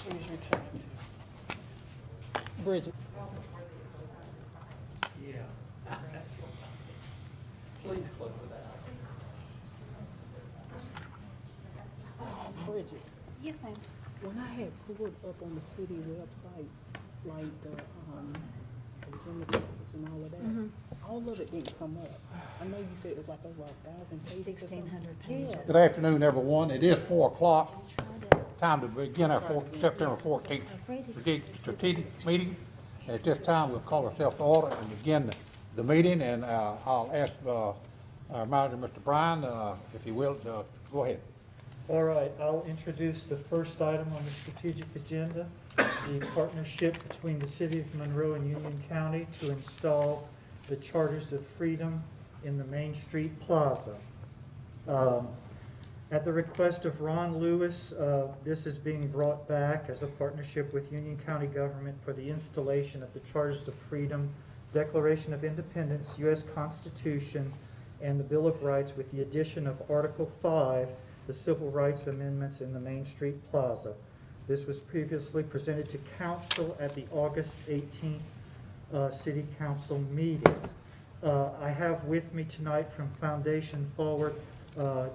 Please return to Bridget. Yeah. Please close it out. Bridget, Yes, ma'am. when I had pulled up on the city website, like the agenda package and all of that, all of it didn't come up. I know you said it was like over 1,000 pages. 1,600 pages. Good afternoon, everyone. It is 4 o'clock. Time to begin our September 14th strategic meeting. And at this time, we'll call ourselves to order and begin the meeting. And I'll ask our manager, Mr. Bryan, if he will, go ahead. All right, I'll introduce the first item on the strategic agenda, the partnership between the City of Monroe and Union County to install the Charters of Freedom in the Main Street Plaza. At the request of Ron Lewis, this is being brought back as a partnership with Union County government for the installation of the Charters of Freedom, Declaration of Independence, U.S. Constitution, and the Bill of Rights with the addition of Article 5, the Civil Rights Amendments in the Main Street Plaza. This was previously presented to Council at the August 18th City Council meeting. I have with me tonight from Foundation Forward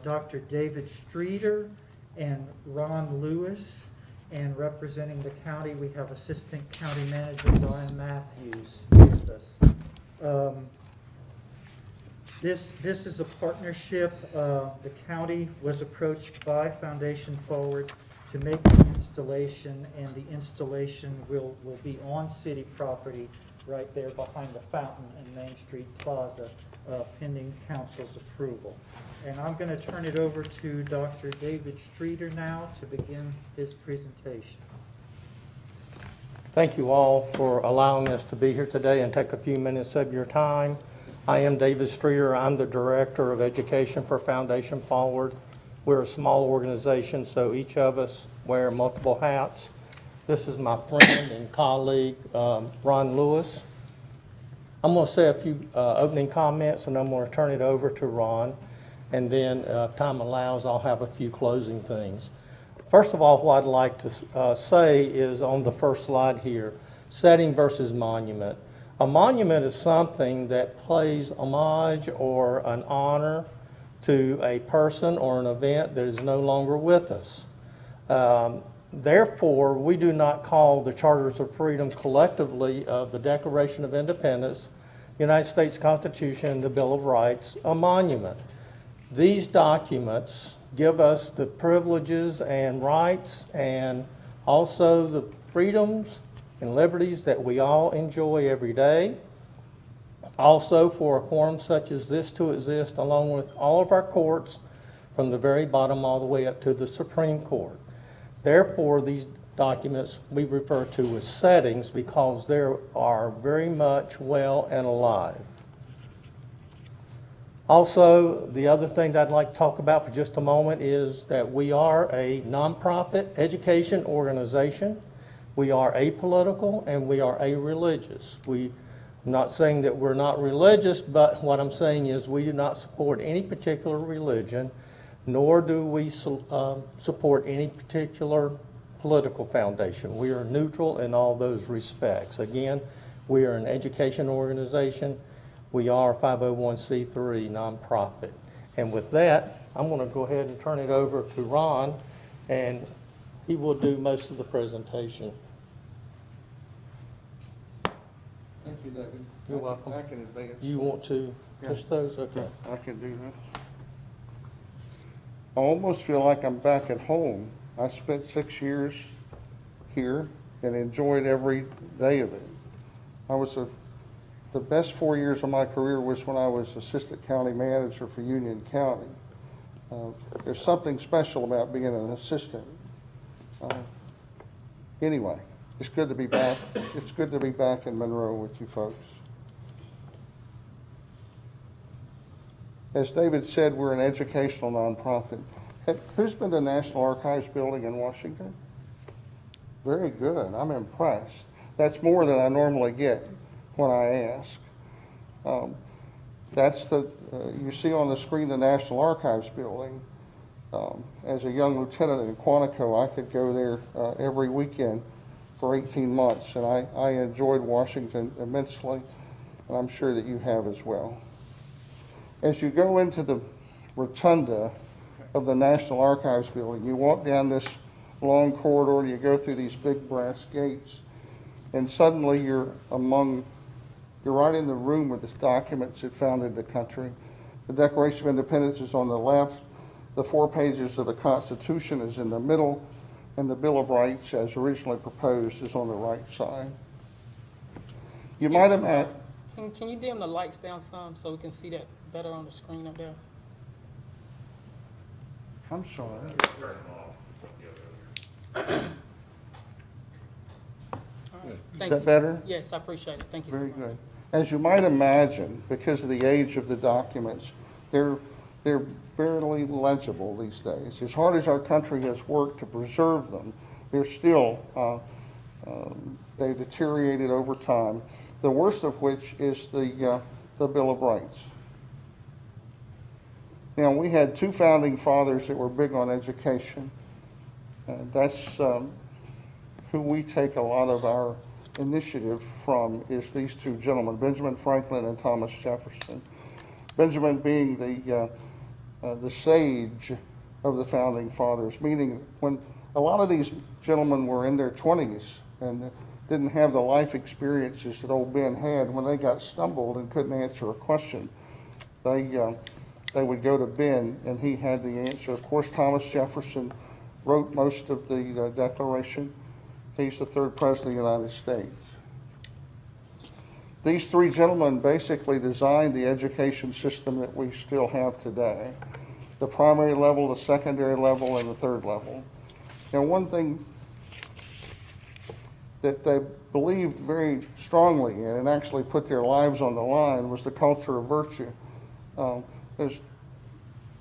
Dr. David Streeter and Ron Lewis, and representing the county we have Assistant County Manager Brian Matthews with us. This is a partnership. The county was approached by Foundation Forward to make the installation, and the installation will be on city property right there behind the fountain in Main Street Plaza, pending council's approval. And I'm going to turn it over to Dr. David Streeter now to begin his presentation. Thank you all for allowing us to be here today and take a few minutes of your time. I am David Streeter. I'm the Director of Education for Foundation Forward. We're a small organization, so each of us wear multiple hats. This is my friend and colleague, Ron Lewis. I'm going to say a few opening comments, and I'm going to turn it over to Ron. And then, if time allows, I'll have a few closing things. First of all, what I'd like to say is on the first slide here, setting versus monument. A monument is something that pays homage or an honor to a person or an event that is no longer with us. Therefore, we do not call the Charters of Freedom collectively of the Declaration of Independence, United States Constitution, and the Bill of Rights a monument. These documents give us the privileges and rights and also the freedoms and liberties that we all enjoy every day. Also, for a forum such as this to exist along with all of our courts from the very bottom all the way up to the Supreme Court. Therefore, these documents we refer to as settings because they are very much well and alive. Also, the other thing that I'd like to talk about for just a moment is that we are a nonprofit education organization. We are apolitical and we are a-religious. I'm not saying that we're not religious, but what I'm saying is we do not support any particular religion, nor do we support any particular political foundation. We are neutral in all those respects. Again, we are an education organization. We are a 501c3 nonprofit. And with that, I'm going to go ahead and turn it over to Ron, and he will do most of the presentation. Thank you, David. You're welcome. I can advance. You want to push those? Okay. I can do that. I almost feel like I'm back at home. I spent 6 years here and enjoyed every day of it. The best 4 years of my career was when I was assistant county manager for Union County. There's something special about being an assistant. Anyway, it's good to be back. It's good to be back in Monroe with you folks. As David said, we're an educational nonprofit. Who's been to the National Archives building in Washington? Very good. I'm impressed. That's more than I normally get when I ask. That's you see on the screen the National Archives building. As a young lieutenant in Quantico, I could go there every weekend for 18 months, and I enjoyed Washington immensely, and I'm sure that you have as well. As you go into the rotunda of the National Archives building, you walk down this long corridor and you go through these big brass gates, and suddenly you're right in the room with the documents that founded the country. The Declaration of Independence is on the left, the 4 pages of the Constitution is in the middle, and the Bill of Rights, as originally proposed, is on the right side. You might have had... Can you dim the lights down some so we can see that better on the screen up there? I'm sorry. Thank Is that you. better? Yes, I appreciate it. Thank you. Very so much. good. As you might imagine, because of the age of the documents, they're barely legible these days. As hard as our country has worked to preserve them, they're still, they've deteriorated over time, the worst of which is the Bill of Rights. Now, we had 2 founding fathers that were big on education. That's who we take a lot of our initiative from, is these 2 gentlemen, Benjamin Franklin and Thomas Jefferson. Benjamin being the sage of the founding fathers, meaning when a lot of these gentlemen were in their 20s and didn't have the life experiences that old Ben had, when they got stumbled and couldn't answer a question, they would go to Ben and he had the answer. Of course, Thomas Jefferson wrote most of the Declaration. He's the 3rd president of the United States. These 3 gentlemen basically designed the education system that we still have today. The primary level, the secondary level, and the 3rd level. And one thing that they believed very strongly in and actually put their lives on the line was the culture of virtue.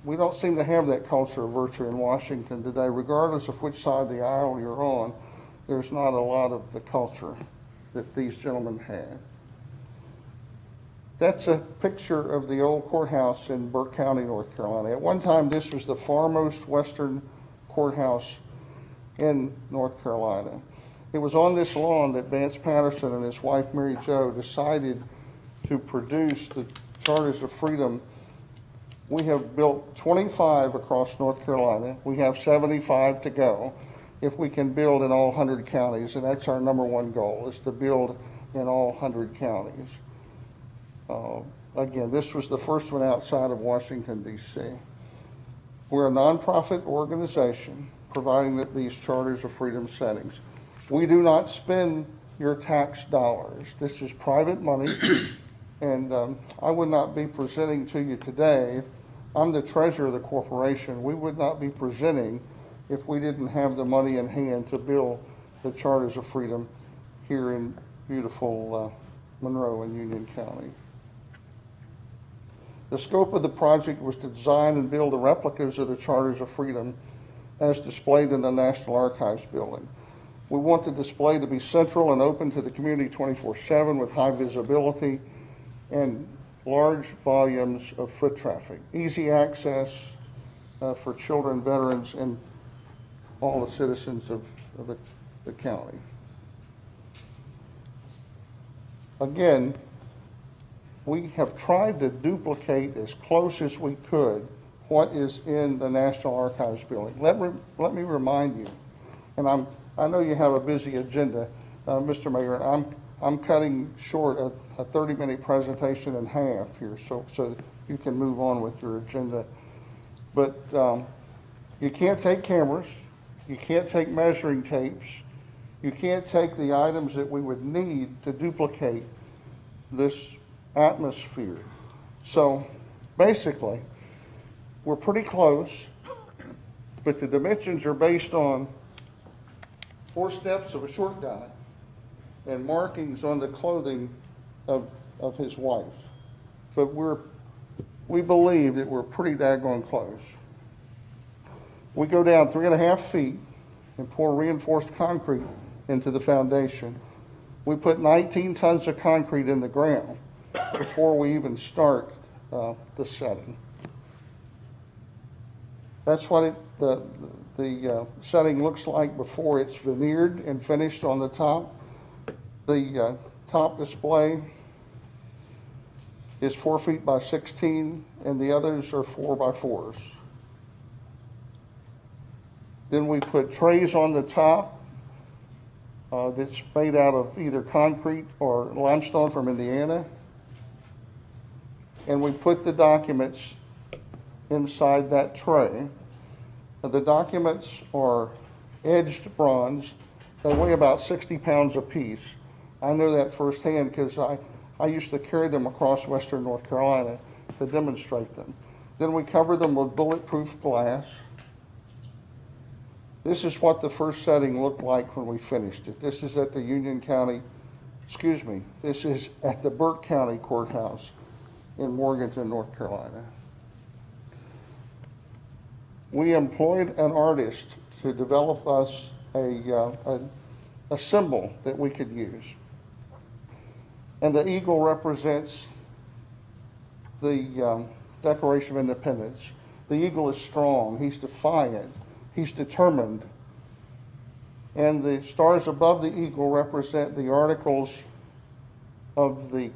We don't seem to have that culture of virtue in Washington today. Regardless of which side of the aisle you're on, there's not a lot of the culture that these gentlemen had. That's a picture of the old courthouse in Burke County, North Carolina. At one time, this was the farmost western courthouse in North Carolina. It was on this lawn that Vance Patterson and his wife, Mary Jo, decided to produce the Charters of Freedom. We have built 25 across North Carolina. We have 75 to go if we can build in all 100 counties, and that's our #1 goal, is to build in all 100 counties. Again, this was the first one outside of Washington, D.C. We're a nonprofit organization providing these Charters of Freedom settings. We do not spend your tax dollars. This is private money, and I would not be presenting to you today. I'm the treasurer of the corporation. We would not be presenting if we didn't have the money in hand to build the Charters of Freedom here in beautiful Monroe and Union County. The scope of the project was to design and build the replicas of the Charters of Freedom as displayed in the National Archives building. We want the display to be central and open to the community 24/7 with high visibility and large volumes of foot traffic, easy access for children, veterans, and all the citizens of the county. Again, we have tried to duplicate as close as we could what is in the National Archives building. Let me remind you, and I know you have a busy agenda, Mr. Mayor, and I'm cutting short a 30-minute presentation in half here so that you can move on with your agenda. But you can't take cameras, you can't take measuring tapes, you can't take the items that we would need to duplicate this atmosphere. So basically, we're pretty close, but the dimensions are based on 4 steps of a short guy and markings on the clothing of his wife. But we believe that we're pretty daggone close. We go down 3.5 feet and pour reinforced concrete into the foundation. We put 19 tons of concrete in the ground before we even start the setting. That's what the setting looks like before it's veneered and finished on the top. The top display is 4 feet by 16, and the others are 4 by 4s. Then we put trays on the top that's made out of either concrete or limestone from Indiana. And we put the documents inside that tray. The documents are edged bronze. They weigh about 60 pounds apiece. I know that firsthand because I used to carry them across western North Carolina to demonstrate them. Then we cover them with bulletproof glass. This is what the first setting looked like when we finished it. This is at the this is at the Burke County Courthouse in Morganton, North Carolina. We employed an artist to develop us a symbol that we could use. And the eagle represents the Declaration of Independence. The eagle is strong, he's defiant, he's determined. And the stars above the eagle represent the articles of the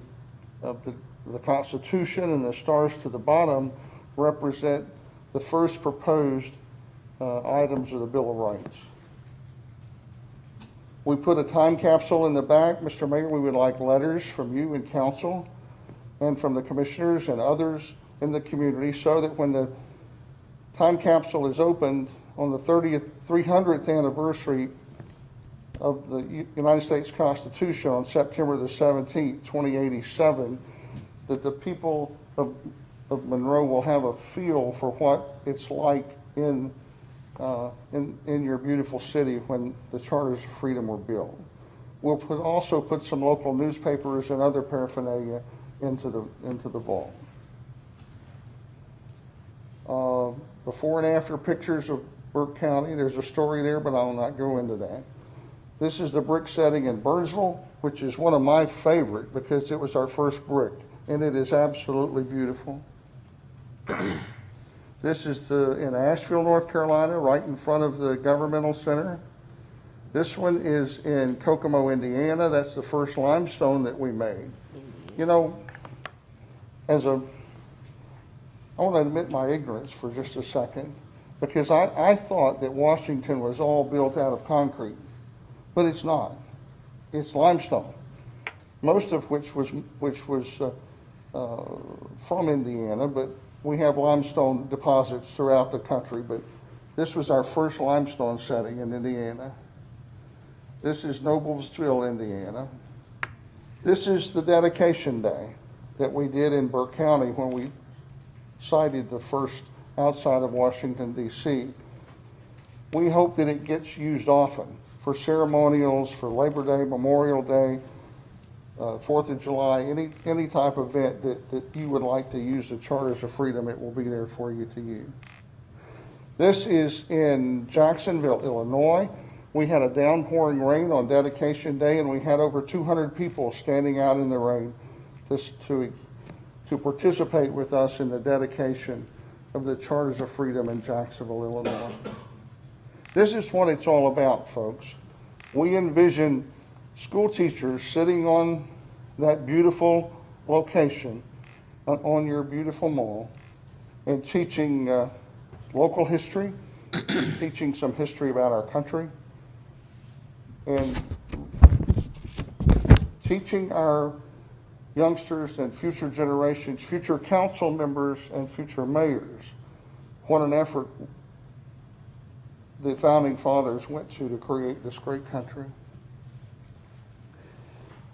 Constitution, and the stars to the bottom represent the first proposed items of the Bill of Rights. We put a time capsule in the back. Mr. Mayor, we would like letters from you and council and from the commissioners and others in the community so that when the time capsule is opened on the 300th anniversary of the United States Constitution on September the 17th, 2087, that the people of Monroe will have a feel for what it's like in your beautiful city when the Charters of Freedom were built. We'll also put some local newspapers and other paraphernalia into the vault. Before and after pictures of Burke County. There's a story there, but I'll not go into that. This is the brick setting in Burnsville, which is one of my favorite because it was our first brick, and it is absolutely beautiful. This is in Asheville, North Carolina, right in front of the governmental center. This one is in Kokomo, Indiana. That's the first limestone that we made. You know, I want to admit my ignorance for just a second, because I thought that Washington was all built out of concrete, but it's not. It's limestone, most of which was from Indiana, but we have limestone deposits throughout the country, but this was our first limestone setting in Indiana. This is Noblesville, Indiana. This is the dedication day that we did in Burke County when we sited the first outside of Washington, D.C. We hope that it gets used often for ceremonials, for Labor Day, Memorial Day, 4th of July, any type of event that you would like to use the Charters of Freedom, it will be there for you to use. This is in Jacksonville, Illinois. We had a downpouring rain on dedication day, and we had over 200 people standing out in the rain to participate with us in the dedication of the Charters of Freedom in Jacksonville, Illinois. This is what it's all about, folks. We envision school teachers sitting on that beautiful location on your beautiful mall and teaching local history, teaching some history about our country, and teaching our youngsters and future generations, future council members and future mayors, what an effort the founding fathers went to create this great country.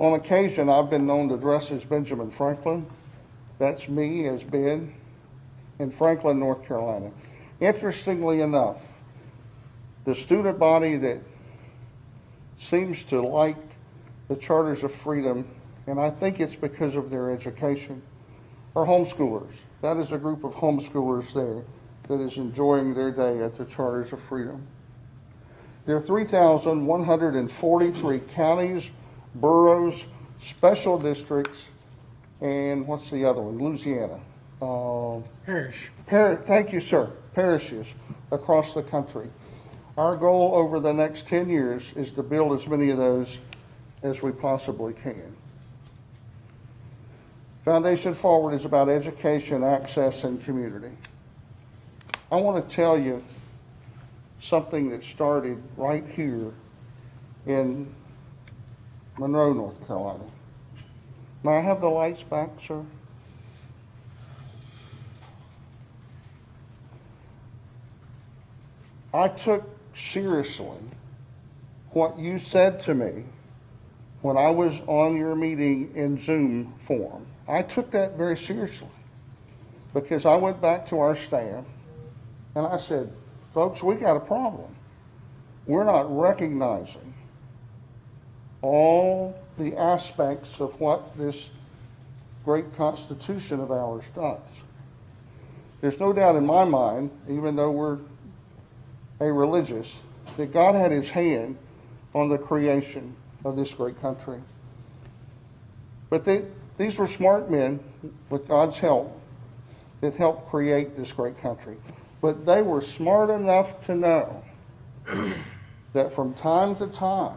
On occasion, I've been known to dress as Benjamin Franklin. That's me as Ben in Franklin, North Carolina. Interestingly enough, the student body that seems to like the Charters of Freedom, and I think it's because of their education, are homeschoolers. That is a group of homeschoolers there that is enjoying their day at the Charters of Freedom. There are 3,143 counties, boroughs, special districts, and what's the other one? Louisiana. Parish. Thank you, sir. Parishes across the country. Our goal over the next 10 years is to build as many of those as we possibly can. Foundation Forward is about education, access, and community. I want to tell you something that started right here in Monroe, North Carolina. May I have the lights back, sir? I took seriously what you said to me when I was on your meeting in Zoom form. I took that very seriously because I went back to our staff and I said, folks, we got a problem. We're not recognizing all the aspects of what this great Constitution of ours does. There's no doubt in my mind, even though we're a religious, that God had his hand on the creation of this great country. But these were smart men, with God's help, that helped create this great country. But they were smart enough to know that from time to time,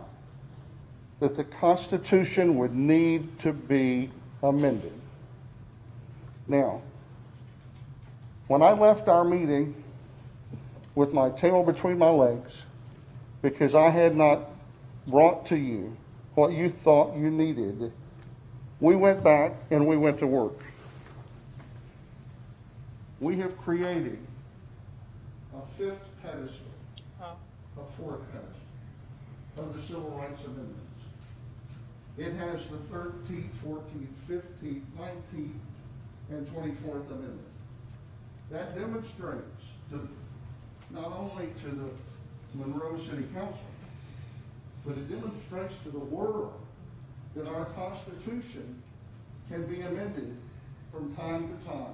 that the Constitution would need to be amended. Now, when I left our meeting with my tail between my legs, because I had not brought to you what you thought you needed, we went back and we went to work. We have created a fifth pedestal, a fourth pedestal of the Civil Rights Amendments. It has the 13th, 14th, 15th, 19th, and 24th Amendment. That demonstrates not only to the Monroe City Council, but it demonstrates to the world that our Constitution can be amended from time to time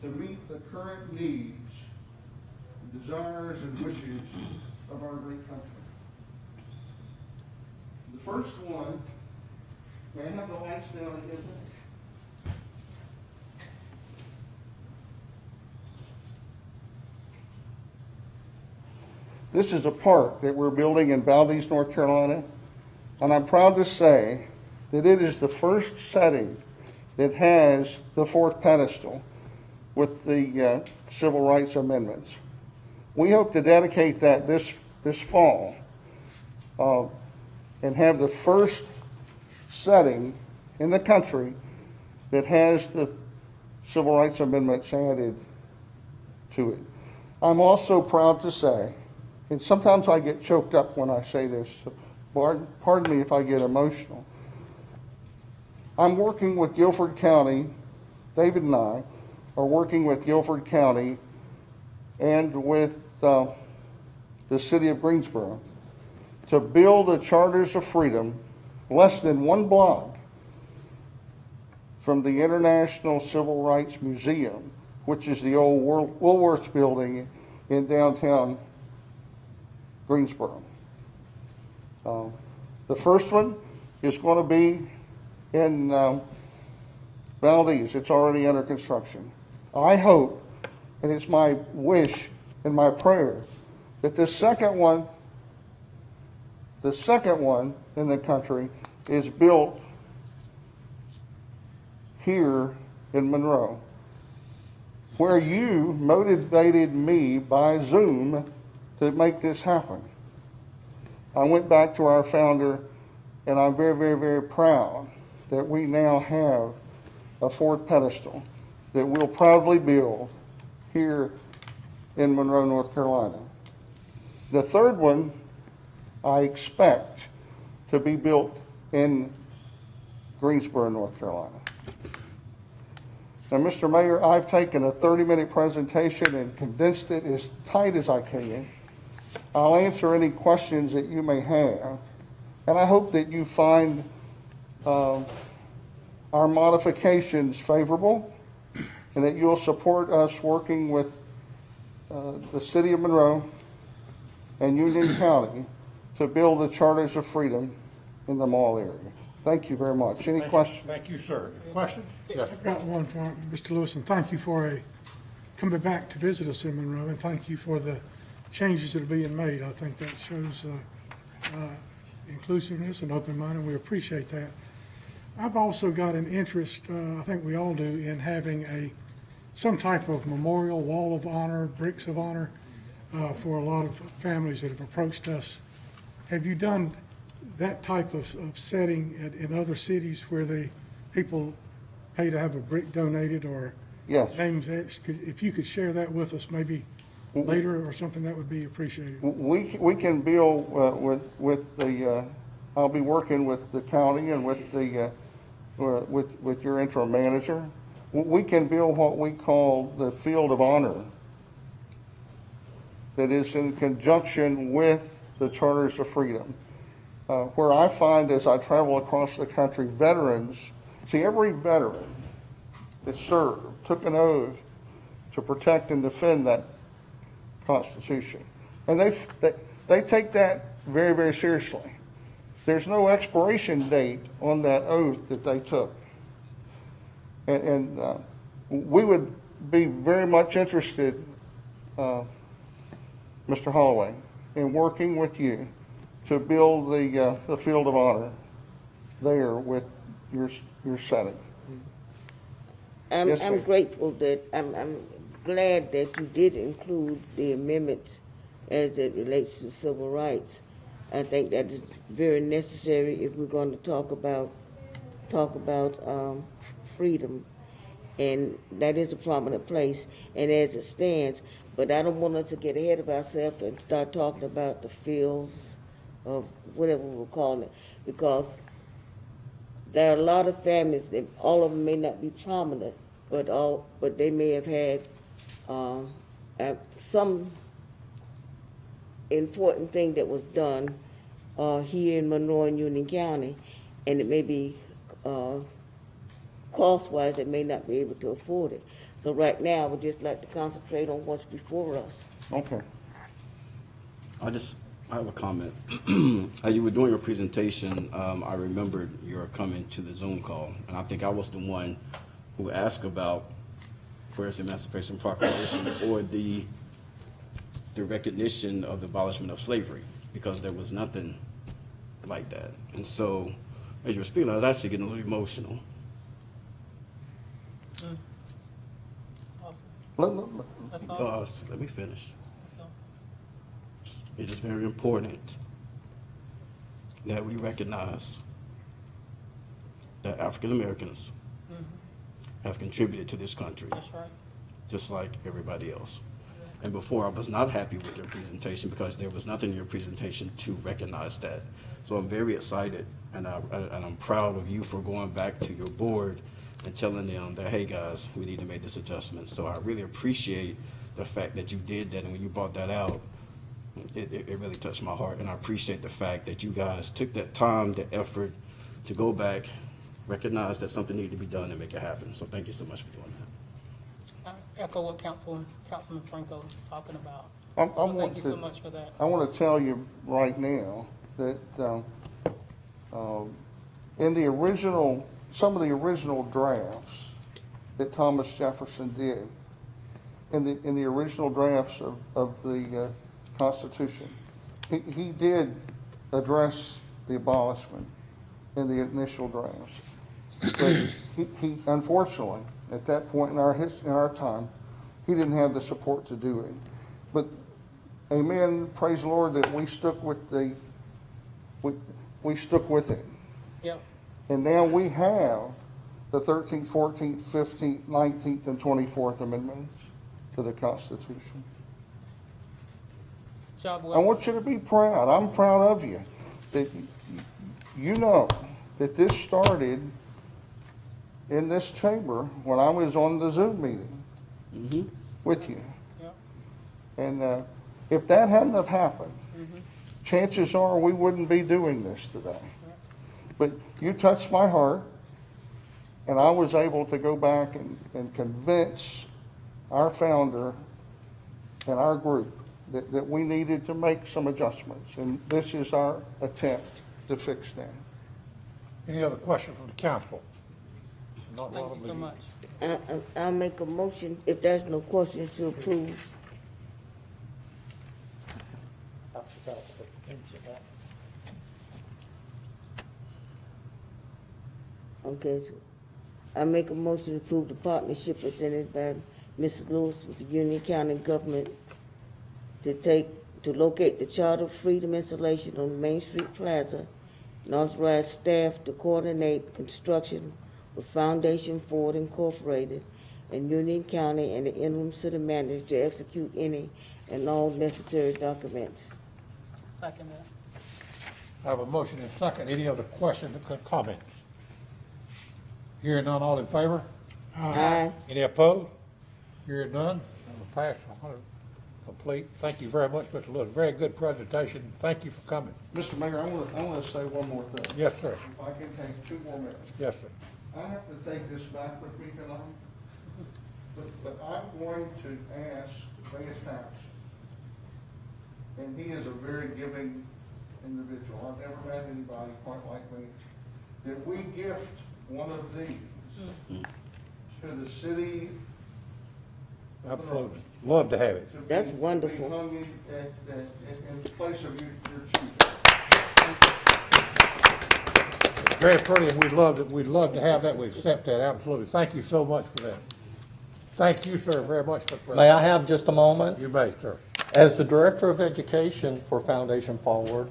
to meet the current needs, desires, and wishes of our great country. The first one, may I have the lights down again? This is a park that we're building in Valdez, North Carolina, and I'm proud to say that it is the first setting that has the fourth pedestal with the Civil Rights Amendments. We hope to dedicate that this fall and have the first setting in the country that has the Civil Rights Amendments added to it. I'm also proud to say, and sometimes I get choked up when I say this, so pardon me if I get emotional. I'm working with Guilford County, David and I are working with Guilford County and with the city of Greensboro to build the Charters of Freedom less than one block from the International Civil Rights Museum, which is the old Woolworths building in downtown Greensboro. The first one is going to be in Valdez. It's already under construction. I hope, and it's my wish and my prayer, that the second one in the country is built here in Monroe, where you motivated me by Zoom to make this happen. I went back to our founder, and I'm very, very, very proud that we now have a fourth pedestal that we'll proudly build here in Monroe, North Carolina. The third one I expect to be built in Greensboro, North Carolina. Now, Mr. Mayor, I've taken a 30-minute presentation and condensed it as tight as I can. I'll answer any questions that you may have, and I hope that you find our modifications favorable and that you'll support us working with the City of Monroe and Union County to build the Charters of Freedom in the mall area. Thank you very much. Any questions? Thank you, sir. Questions? Yes. I've got one for Mr. Lewis, and thank you for a coming back to visit us in Monroe, and thank you for the changes that are being made. I think that shows inclusiveness and open mind, and we appreciate that. I've also got an interest, I think we all do, in having some type of memorial wall of honor, bricks of honor, for a lot of families that have approached us. Have you done that type of setting in other cities where people pay to have a brick donated or Yes. names etched? If you could share that with us maybe later or something, that would be appreciated. We can build with the, I'll be working with the county and with the, with your interim manager. We can build what we call the Field of Honor that is in conjunction with the Charters of Freedom. Where I find as I travel across the country, veterans, see, every veteran that served took an oath to protect and defend that Constitution. And they take that very, very seriously. There's no expiration date on that oath that they took. And we would be very much interested, Mr. Holloway, in working with you to build the Field of Honor there with your setting. Yes, I'm ma'am. grateful that, I'm glad that you did include the amendments as it relates to civil rights. I think that is very necessary if we're going to talk about freedom. And that is a prominent place, and as it stands, but I don't want us to get ahead of ourselves and start talking about the fields of whatever we're calling it, because there are a lot of families that all of them may not be prominent, but they may have had some important thing that was done here in Monroe and Union County, and it may be cost-wise, they may not be able to afford it. So right now, I would just like to concentrate on what's before us. Okay. I have a comment. As you were doing your presentation, I remembered your coming to the Zoom call, and I think I was the one who asked about where's the Emancipation Proclamation or the recognition of the abolishment of slavery, because there was nothing like that. And so, as you were speaking, I was actually getting a little emotional. Awesome. That's awesome. Because, let me finish. That's awesome. It is very important that we recognize that African Americans have contributed to this country, That's right. just like everybody else. And before, I was not happy with your presentation because there was nothing in your presentation to recognize that. So I'm very excited, and I'm proud of you for going back to your board and telling them that, hey guys, we need to make this adjustment. So I really appreciate the fact that you did that, and when you brought that out, it really touched my heart. And I appreciate the fact that you guys took that time, the effort to go back, recognize that something needed to be done and make it happen. So thank you so much for doing that. I echo what Councilman Franco is talking about. Thank you so much for that. I want to tell you right now that in the original, some of the original drafts that Thomas Jefferson did, in the original drafts of the Constitution, he did address the abolishment in the initial drafts. But he unfortunately, at that point in our time, he didn't have the support to do it. But amen, praise the Lord that we stuck with we stuck with it. Yep. And now we have the 13th, 14th, 15th, 19th, and 24th Amendments to the Constitution. Job I well. want you to be proud. I'm proud of you. That you know that this started in this chamber when I was on the Zoom meeting with you. Yep. And if that hadn't have happened, chances are we wouldn't be doing this today. But you touched my heart, and I was able to go back and convince our founder and our group that we needed to make some adjustments. And this is our attempt to fix that. Any other questions from the council? not Thank one you of so them. much. I'll make a motion, if there's no questions, to approve. I forgot to mention that. Okay, so I make a motion to approve the partnership presented by Mrs. Lewis with the Union County government to locate the Charter Freedom installation on Main Street Plaza and authorize staff to coordinate construction with Foundation Ford Incorporated and Union County and the interim city manager to execute any and all necessary documents. Second that. I have a motion and second. Any other questions or comments? Hearing none, all in favor? Aye. Any opposed? Hearing none, it'll pass 100 complete. Thank you very much, Mr. Lewis. Very good presentation. Thank you for coming. Mr. Mayor, I want to say one more thing. Yes, sir. If I can take 2 more minutes. Yes, sir. I have to take this back with me tonight, but I'm going to ask Mayor's House, and he is a very giving individual. I've never met anybody quite like me, that we gift one of these to the city. Absolutely. Love to have it. to be- That's to be wonderful. hung in place of your chief. Very pretty, and we'd love to have that. We accept that, absolutely. Thank you so much for that. Thank you, sir, very much for the May I have just a moment? You may, sir. As the Director of Education for Foundation Forward,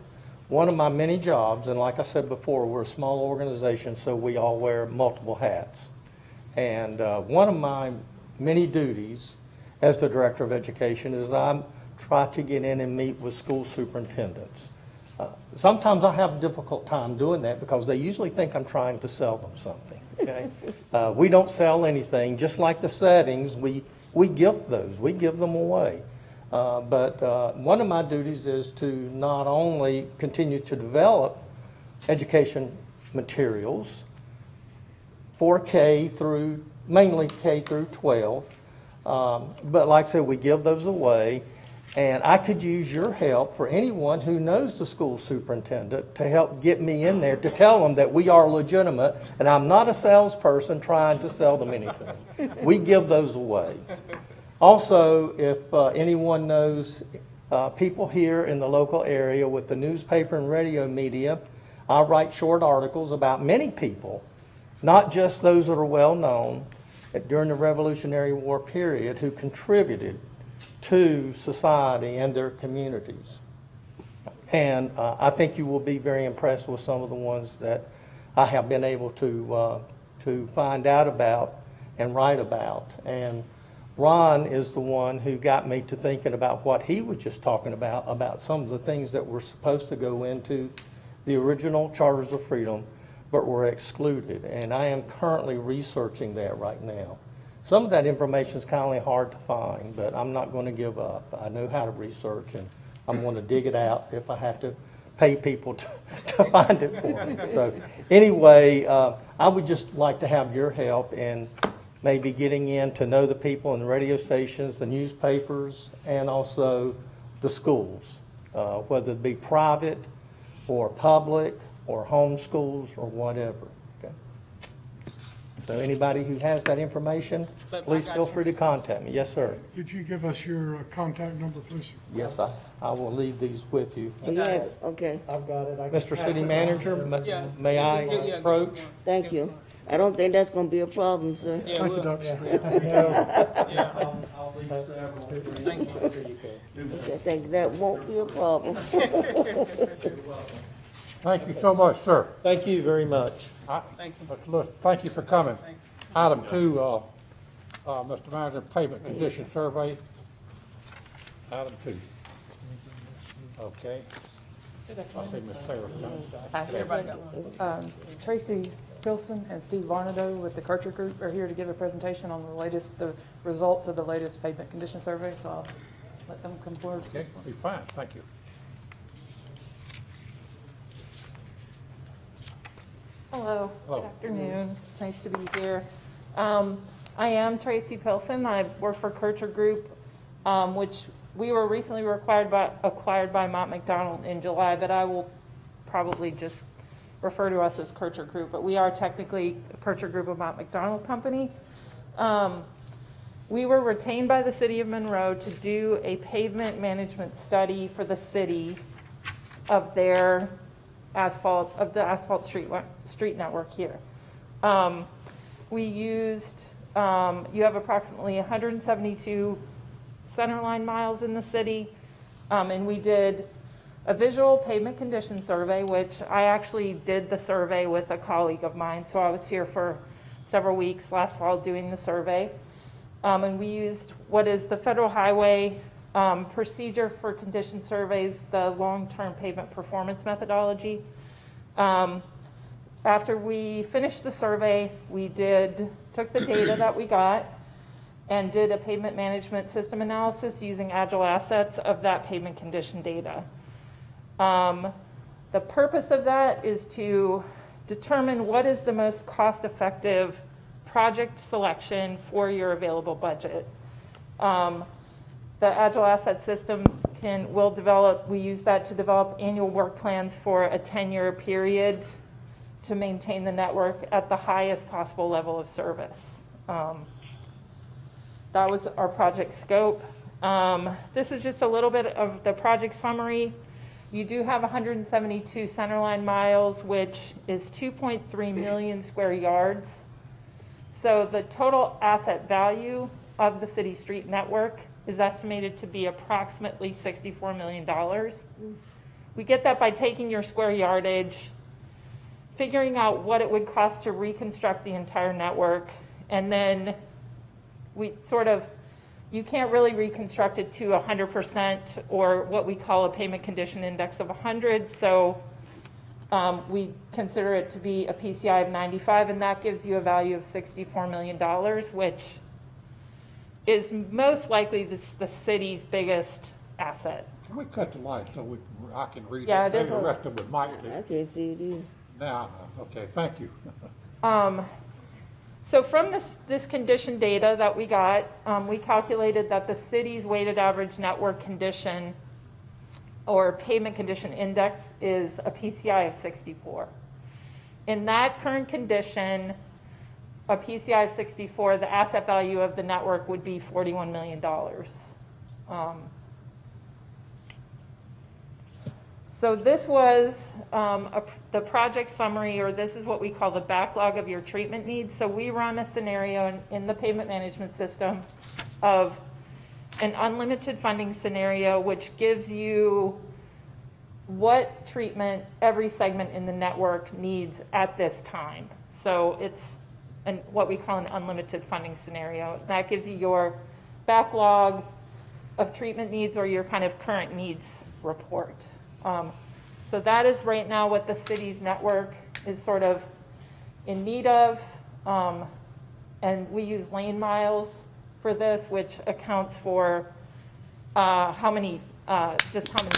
one of my many jobs, and like I said before, we're a small organization, so we all wear multiple hats. And one of my many duties as the Director of Education is that I try to get in and meet with school superintendents. Sometimes I have a difficult time doing that because they usually think I'm trying to sell them something, okay? We don't sell anything. Just like the settings, we gift those. We give them away. But one of my duties is to not only continue to develop education materials for K through, mainly K through 12, but like I said, we give those away. And I could use your help for anyone who knows the school superintendent to help get me in there to tell them that we are legitimate and I'm not a salesperson trying to sell them anything. We give those away. Also, if anyone knows people here in the local area with the newspaper and radio media, I write short articles about many people, not just those that are well known, during the Revolutionary War period who contributed to society and their communities. And I think you will be very impressed with some of the ones that I have been able to find out about and write about. And Ron is the one who got me to thinking about what he was just talking about some of the things that were supposed to go into the original Charters of Freedom, but were excluded. And I am currently researching that right now. Some of that information is kind of hard to find, but I'm not going to give up. I know how to research, and I'm going to dig it out if I have to pay people to find it for me. So anyway, I would just like to have your help in maybe getting in to know the people in the radio stations, the newspapers, and also the schools, whether it be private or public or home schools or whatever. Okay? So anybody who has that information, please feel free to contact me. Yes, sir. Could you give us your contact number, please? Yes, I will leave these with you. You have it? Okay, I've got it. I can Mr. pass City it on. Manager, Yeah. may I Just give- yeah, give us approach? one. thank you. I don't think that's gonna be a problem, sir. Yeah, Thank you, we'll- Dr. Yeah, I'll leave several. thank you. I think that won't be a problem. Thank you so much, sir. Thank you very much. Thank you. Mr. Lewis, thank you for coming. Item 2, Mr. Manager, payment condition survey. Item 2. Okay. I see Ms. Sarah. Hi. Everybody got one. Tracy Pilson and Steve Varnado with the Kircher Group are here to give a presentation on the results of the latest pavement condition survey, so I'll let them come forward. Okay, be fine, thank you. Hello. Hello. Good afternoon. It's nice to be here. I am Tracy Pilson. I work for Kircher Group, which we were recently acquired by Mott McDonald in July, but I will probably just refer to us as Kircher Group, but we are technically a Kircher Group of Mount McDonald Company. We were retained by the city of Monroe to do a pavement management study for the city of their of the asphalt street network here. We used, you have approximately 172 centerline miles in the city, and we did a visual pavement condition survey, which I actually did the survey with a colleague of mine, so I was here for several weeks last fall doing the survey. And we used what is the Federal Highway procedure for condition surveys, the long-term pavement performance methodology. After we finished the survey, we took the data that we got and did a pavement management system analysis using agile assets of that pavement condition data. The purpose of that is to determine what is the most cost-effective project selection for your available budget. The agile asset systems we use that to develop annual work plans for a 10-year period to maintain the network at the highest possible level of service. That was our project scope. This is just a little bit of the project summary. You do have 172 centerline miles, which is 2.3 million square yards. So the total asset value of the city street network is estimated to be approximately $64 million. We get that by taking your square yardage, figuring out what it would cost to reconstruct the entire network, and then you can't really reconstruct it to 100% or what we call a pavement condition index of 100, so we consider it to be a PCI of 95, and that gives you a value of $64 million, which is most likely the city's biggest asset. Can we cut the light so I can read Yeah, it? it is Maybe a- the rest of it might I too. can't see it either. Now, okay, thank you. So from this condition data that we got, we calculated that the city's weighted average network condition or pavement condition index is a PCI of 64. In that current condition, a PCI of 64, the asset value of the network would be $41 million. So this was the project summary, or this is what we call the backlog of your treatment needs. So we run a scenario in the pavement management system of an unlimited funding scenario, which gives you what treatment every segment in the network needs at this time. So it's what we call an unlimited funding scenario. That gives you your backlog of treatment needs or your kind of current needs report. So that is right now what the city's network is sort of in need of. And we use lane miles for this, which accounts for how many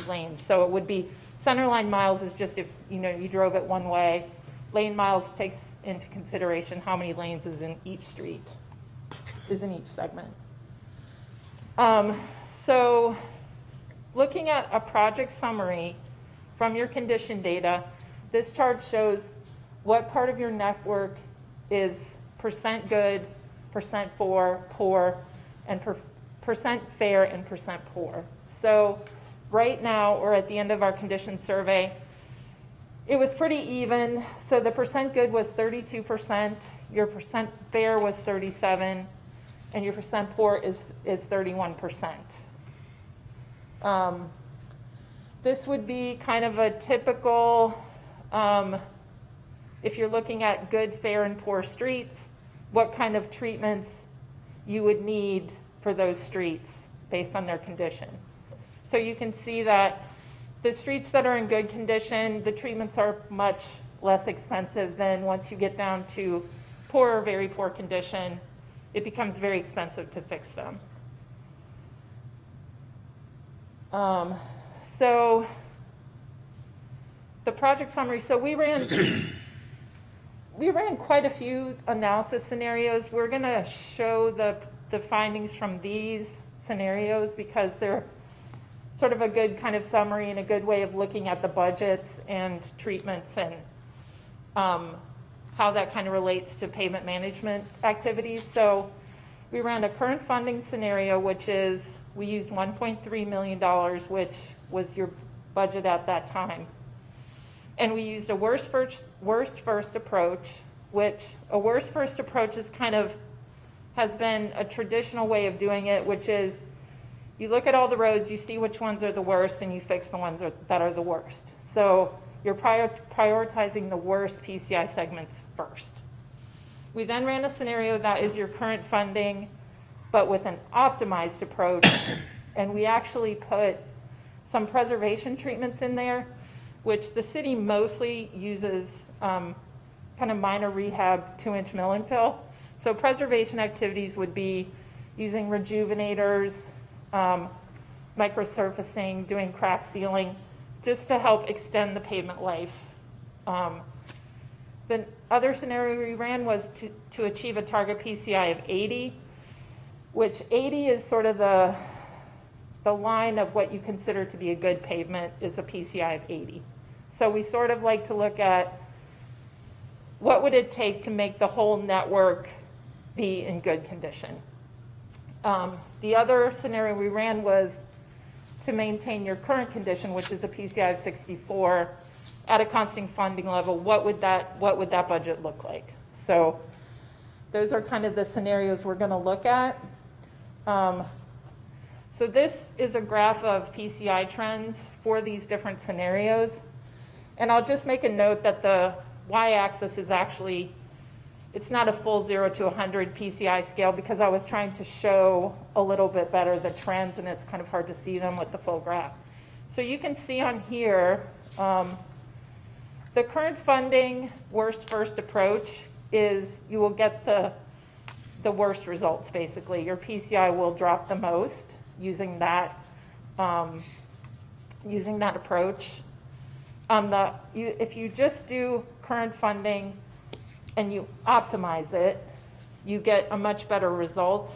lanes. So it would be centerline miles is just if you drove it one way. Lane miles takes into consideration how many lanes is in each street, is in each segment. So looking at a project summary from your condition data, this chart shows what part of your network is percent good, percent poor, and percent fair and percent poor. So right now, or at the end of our condition survey, it was pretty even. So the percent good was 32%, your percent fair was 37%, and your percent poor is 31%. This would be kind of a typical, if you're looking at good, fair, and poor streets, what kind of treatments you would need for those streets based on their condition. So you can see that the streets that are in good condition, the treatments are much less expensive than once you get down to poor or very poor condition, it becomes very expensive to fix them. So the project summary, so we ran quite a few analysis scenarios. We're going to show the findings from these scenarios because they're sort of a good kind of summary and a good way of looking at the budgets and treatments and how that kind of relates to pavement management activities. So we ran a current funding scenario, which is we used $1.3 million, which was your budget at that time. And we used a worst first approach, which a worst first approach is has been a traditional way of doing it, which is you look at all the roads, you see which ones are the worst, and you fix the ones that are the worst. So you're prioritizing the worst PCI segments first. We then ran a scenario that is your current funding, but with an optimized approach, and we actually put some preservation treatments in there, which the city mostly uses kind of minor rehab 2-inch mill and fill. So preservation activities would be using rejuvenators, microsurfacing, doing crack sealing, just to help extend the pavement life. The other scenario we ran was to achieve a target PCI of 80, which 80 is sort of the line of what you consider to be a good pavement is a PCI of 80. So we sort of like to look at what would it take to make the whole network be in good condition. The other scenario we ran was to maintain your current condition, which is a PCI of 64, at a constant funding level. What would that budget look like? So those are kind of the scenarios we're going to look at. So this is a graph of PCI trends for these different scenarios. And I'll just make a note that the y-axis is actually, it's not a full 0 to 100 PCI scale because I was trying to show a little bit better the trends, and it's kind of hard to see them with the full graph. So you can see on here, the current funding worst first approach is you will get the worst results, basically. Your PCI will drop the most using that approach. If you just do current funding and you optimize it, you get a much better result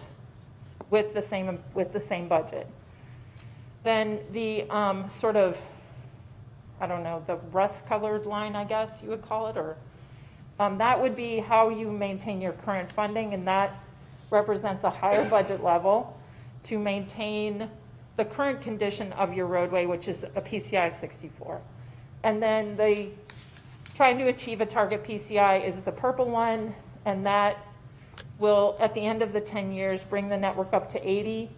with the same budget. Then the sort of, I don't know, the rust-colored line, I guess you would call it, or that would be how you maintain your current funding, and that represents a higher budget level to maintain the current condition of your roadway, which is a PCI of 64. And then the trying to achieve a target PCI is the purple one, and that will, at the end of the 10 years, bring the network up to 80,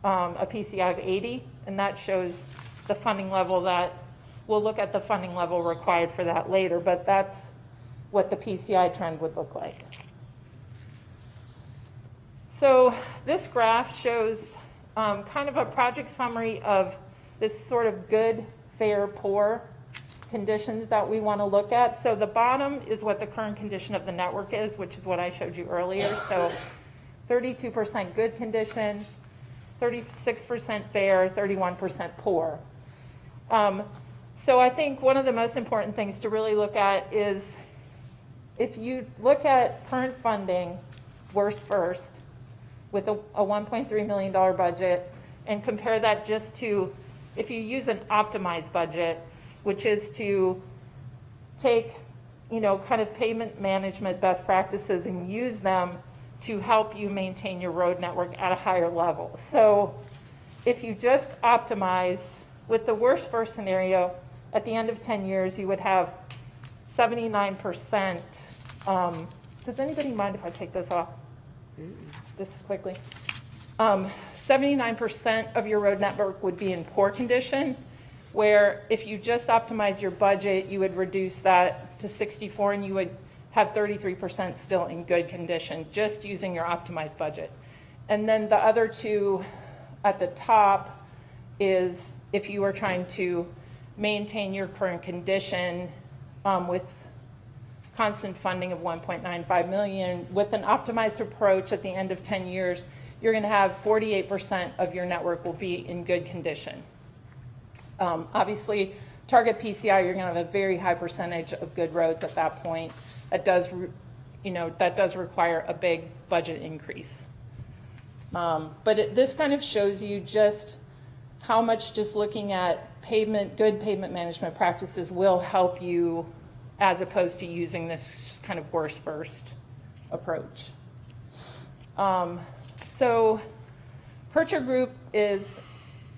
a PCI of 80, and that shows the funding level that, we'll look at the funding level required for that later, but that's what the PCI trend would look like. So this graph shows kind of a project summary of this sort of good, fair, poor conditions that we want to look at. So the bottom is what the current condition of the network is, which is what I showed you earlier. So 32% good condition, 36% fair, 31% poor. So I think one of the most important things to really look at is if you look at current funding, worst first, with a $1.3 million budget, and compare that just to if you use an optimized budget, which is to take, kind of pavement management best practices and use them to help you maintain your road network at a higher level. So if you just optimize with the worst first scenario, at the end of 10 years, you would have 79%. Does anybody mind if I take this off? Just quickly. 79% of your road network would be in poor condition, where if you just optimize your budget, you would reduce that to 64 and you would have 33% still in good condition, just using your optimized budget. And then the other two at the top is if you are trying to maintain your current condition with constant funding of $1.95 million. With an optimized approach at the end of 10 years, you're going to have 48% of your network will be in good condition. Obviously, target PCI, you're going to have a very high percentage of good roads at that point. That does require a big budget increase. But this kind of shows you just how much just looking at good pavement management practices will help you as opposed to using this kind of worst first approach. So Kircher Group is,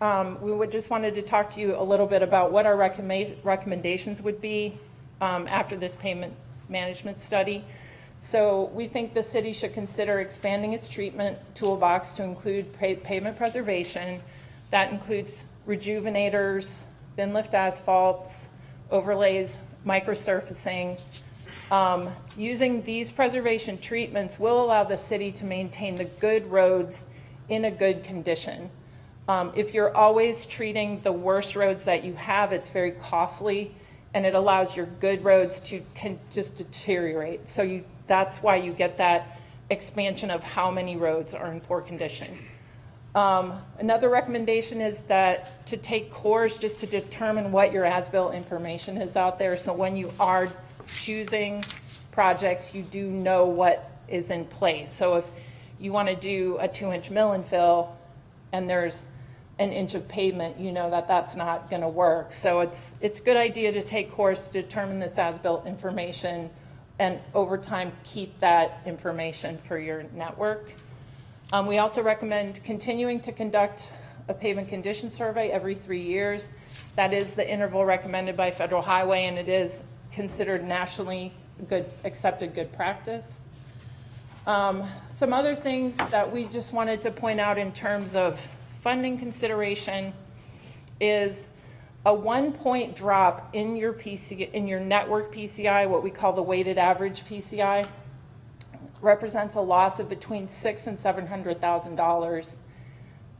we would just wanted to talk to you a little bit about what our recommendations would be after this payment management study. So we think the city should consider expanding its treatment toolbox to include pavement preservation. That includes rejuvenators, thin lift asphalts, overlays, microsurfacing. Using these preservation treatments will allow the city to maintain the good roads in a good condition. If you're always treating the worst roads that you have, it's very costly, and it allows your good roads to just deteriorate. So that's why you get that expansion of how many roads are in poor condition. Another recommendation is that to take cores just to determine what your as-built information is out there. So when you are choosing projects, you do know what is in place. So if you want to do a 2-inch mill and fill and there's an inch of pavement, you know that that's not going to work. So it's a good idea to take cores to determine this as-built information and over time keep that information for your network. We also recommend continuing to conduct a pavement condition survey every 3 years. That is the interval recommended by Federal Highway, and it is considered nationally accepted good practice. Some other things that we just wanted to point out in terms of funding consideration is a 1-point drop in your network PCI, what we call the weighted average PCI, represents a loss of between $600,000 and $700,000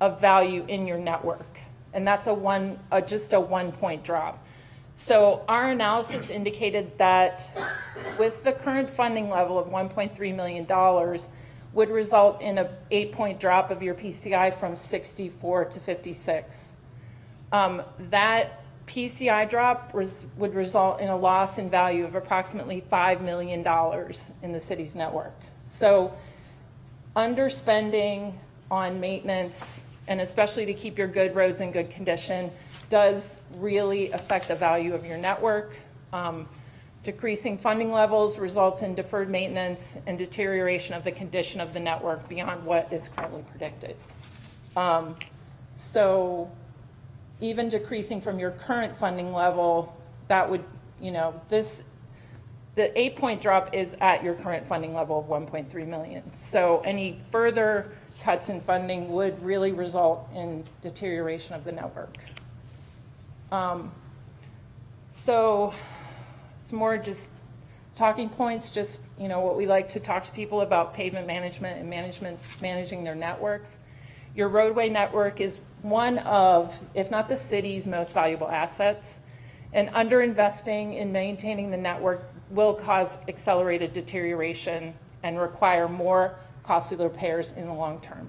of value in your network, and that's just a 1-point drop. So our analysis indicated that with the current funding level of $1.3 million would result in an 8-point drop of your PCI from 64 to 56. That PCI drop would result in a loss in value of approximately $5 million in the city's network. So underspending on maintenance, and especially to keep your good roads in good condition, does really affect the value of your network. Decreasing funding levels results in deferred maintenance and deterioration of the condition of the network beyond what is currently predicted. So even decreasing from your current funding level, that would, the 8-point drop is at your current funding level of 1.3 million. So any further cuts in funding would really result in deterioration of the network. So some more just talking points, just what we like to talk to people about pavement management and managing their networks. Your roadway network is one of, if not the city's most valuable assets, and underinvesting in maintaining the network will cause accelerated deterioration and require more costly repairs in the long term.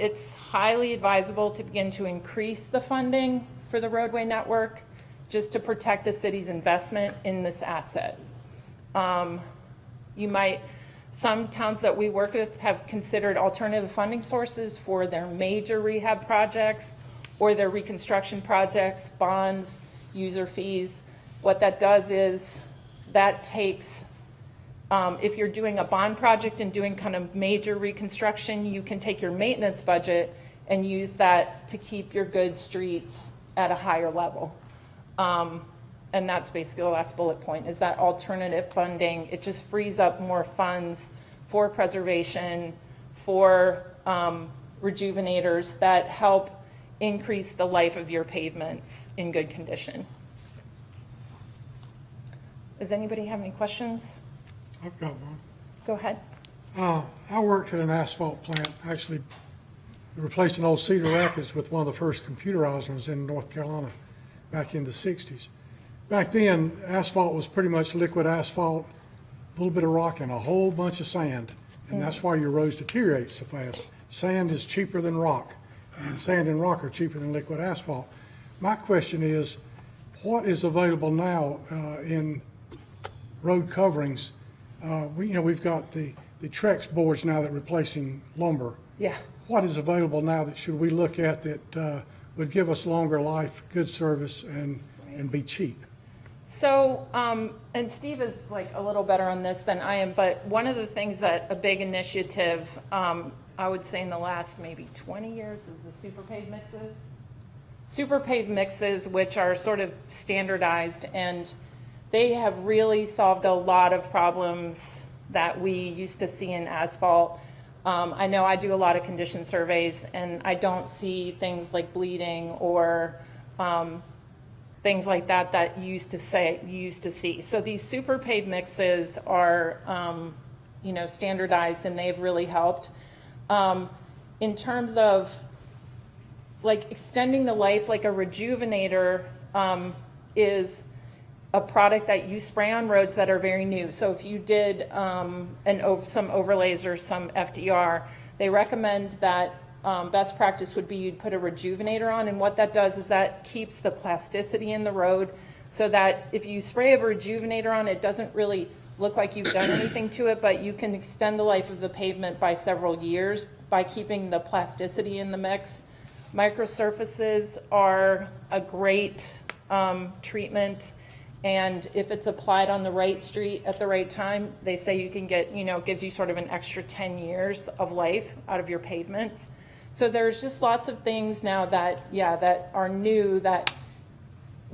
It's highly advisable to begin to increase the funding for the roadway network just to protect the city's investment in this asset. Some towns that we work with have considered alternative funding sources for their major rehab projects or their reconstruction projects, bonds, user fees. What that does is that takes, if you're doing a bond project and doing kind of major reconstruction, you can take your maintenance budget and use that to keep your good streets at a higher level. And that's basically the last bullet point, is that alternative funding. It just frees up more funds for preservation, for rejuvenators that help increase the life of your pavements in good condition. Does anybody have any questions? I've got one. Go ahead. I worked at an asphalt plant, actually replaced an old Cedar Rapids with one of the first computerized ones in North Carolina back in the 60s. Back then, asphalt was pretty much liquid asphalt, a little bit of rock and a whole bunch of sand. And that's why your roads deteriorate so fast. Sand is cheaper than rock, and sand and rock are cheaper than liquid asphalt. My question is, what is available now in road coverings? We've got the Trex boards now that are replacing lumber. Yeah. What is available now that should we look at that would give us longer life, good service, and be cheap? So, and Steve is like a little better on this than I am, but one of the things that a big initiative, I would say in the last maybe 20 years is the super paved mixes. Super paved mixes, which are sort of standardized, and they have really solved a lot of problems that we used to see in asphalt. I know I do a lot of condition surveys, and I don't see things like bleeding or things like that that you used to see. So these super paved mixes are, standardized, and they've really helped. In terms of like extending the life, like a rejuvenator is a product that you spray on roads that are very new. So if you did some overlays or some FDR, they recommend that best practice would be you'd put a rejuvenator on, and what that does is that keeps the plasticity in the road, so that if you spray a rejuvenator on, it doesn't really look like you've done anything to it, but you can extend the life of the pavement by several years by keeping the plasticity in the mix. Microsurfaces are a great treatment, and if it's applied on the right street at the right time, they say you can get, gives you sort of an extra 10 years of life out of your pavements. So there's just lots of things now that are new that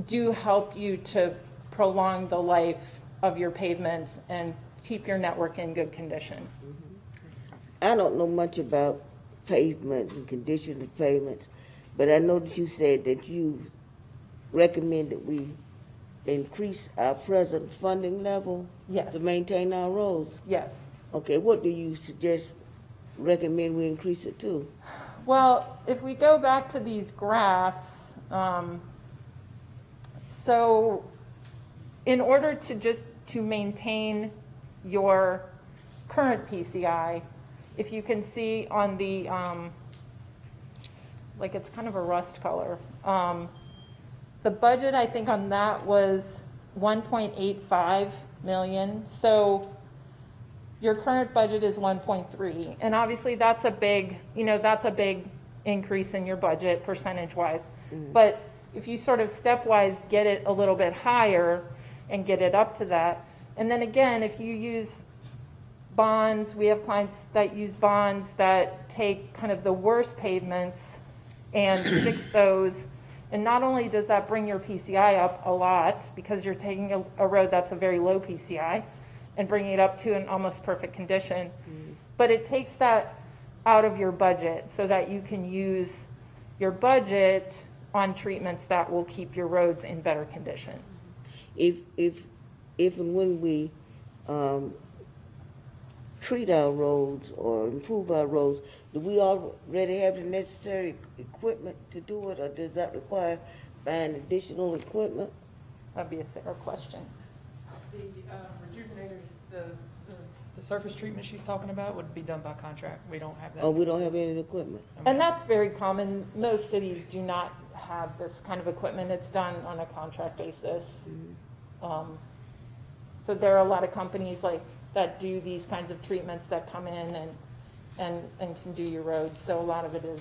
do help you to prolong the life of your pavements and keep your network in good condition. I don't know much about pavement and condition of pavements, but I know that you said that you recommend that we increase our present funding level Yes. to maintain our roads. Yes. Okay, what do you recommend we increase it to? Well, if we go back to these graphs, so in order to maintain your current PCI, if you can see on the, like it's kind of a rust color, the budget I think on that was 1.85 million. So your current budget is 1.3, and obviously that's a big increase in your budget percentage-wise. But if you sort of stepwise get it a little bit higher and get it up to that, and then again, if you use bonds, we have clients that use bonds that take kind of the worst pavements and fix those. And not only does that bring your PCI up a lot, because you're taking a road that's a very low PCI and bringing it up to an almost perfect condition, but it takes that out of your budget so that you can use your budget on treatments that will keep your roads in better condition. If and when we treat our roads or improve our roads, do we already have the necessary equipment to do it, or does that require buying additional equipment? That'd be a Sarah question. The rejuvenators, the surface treatment she's talking about would be done by contract. We don't have that. Oh, we don't have any equipment? And that's very common. Most cities do not have this kind of equipment. It's done on a contract basis. So there are a lot of companies that do these kinds of treatments that come in and can do your roads. So a lot of it is,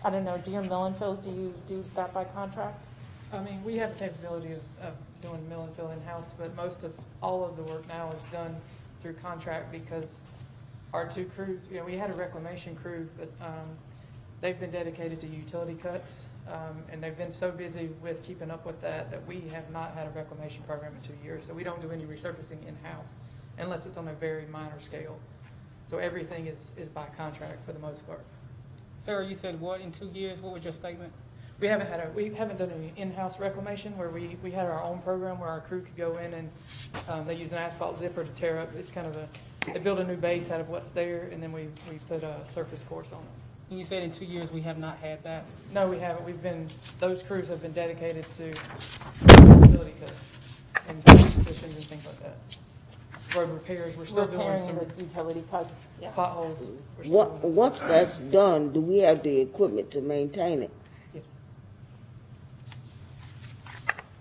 I don't know, do your mill and fills, do you do that by contract? I mean, we have the capability of doing mill and fill in-house, but all of the work now is done through contract, because our two crews, we had a reclamation crew, but they've been dedicated to utility cuts, and they've been so busy with keeping up with that we have not had a reclamation program in 2 years. So we don't do any resurfacing in-house unless it's on a very minor scale. So everything is by contract for the most part. Sarah, you said what in 2 years? What was your statement? We haven't done any in-house reclamation where we had our own program where our crew could go in and they use an asphalt zipper to tear up. It's kind of they build a new base out of what's there, and then we put a surface course on it. And you said in 2 years we have not had that? No, we haven't. Those crews have been dedicated to utility cuts and positions and things like that. Road repairs, we're still doing Repairing some the utility cuts. Yeah. potholes. We're still doing that. Once that's done, do we have the equipment to maintain it? Yes.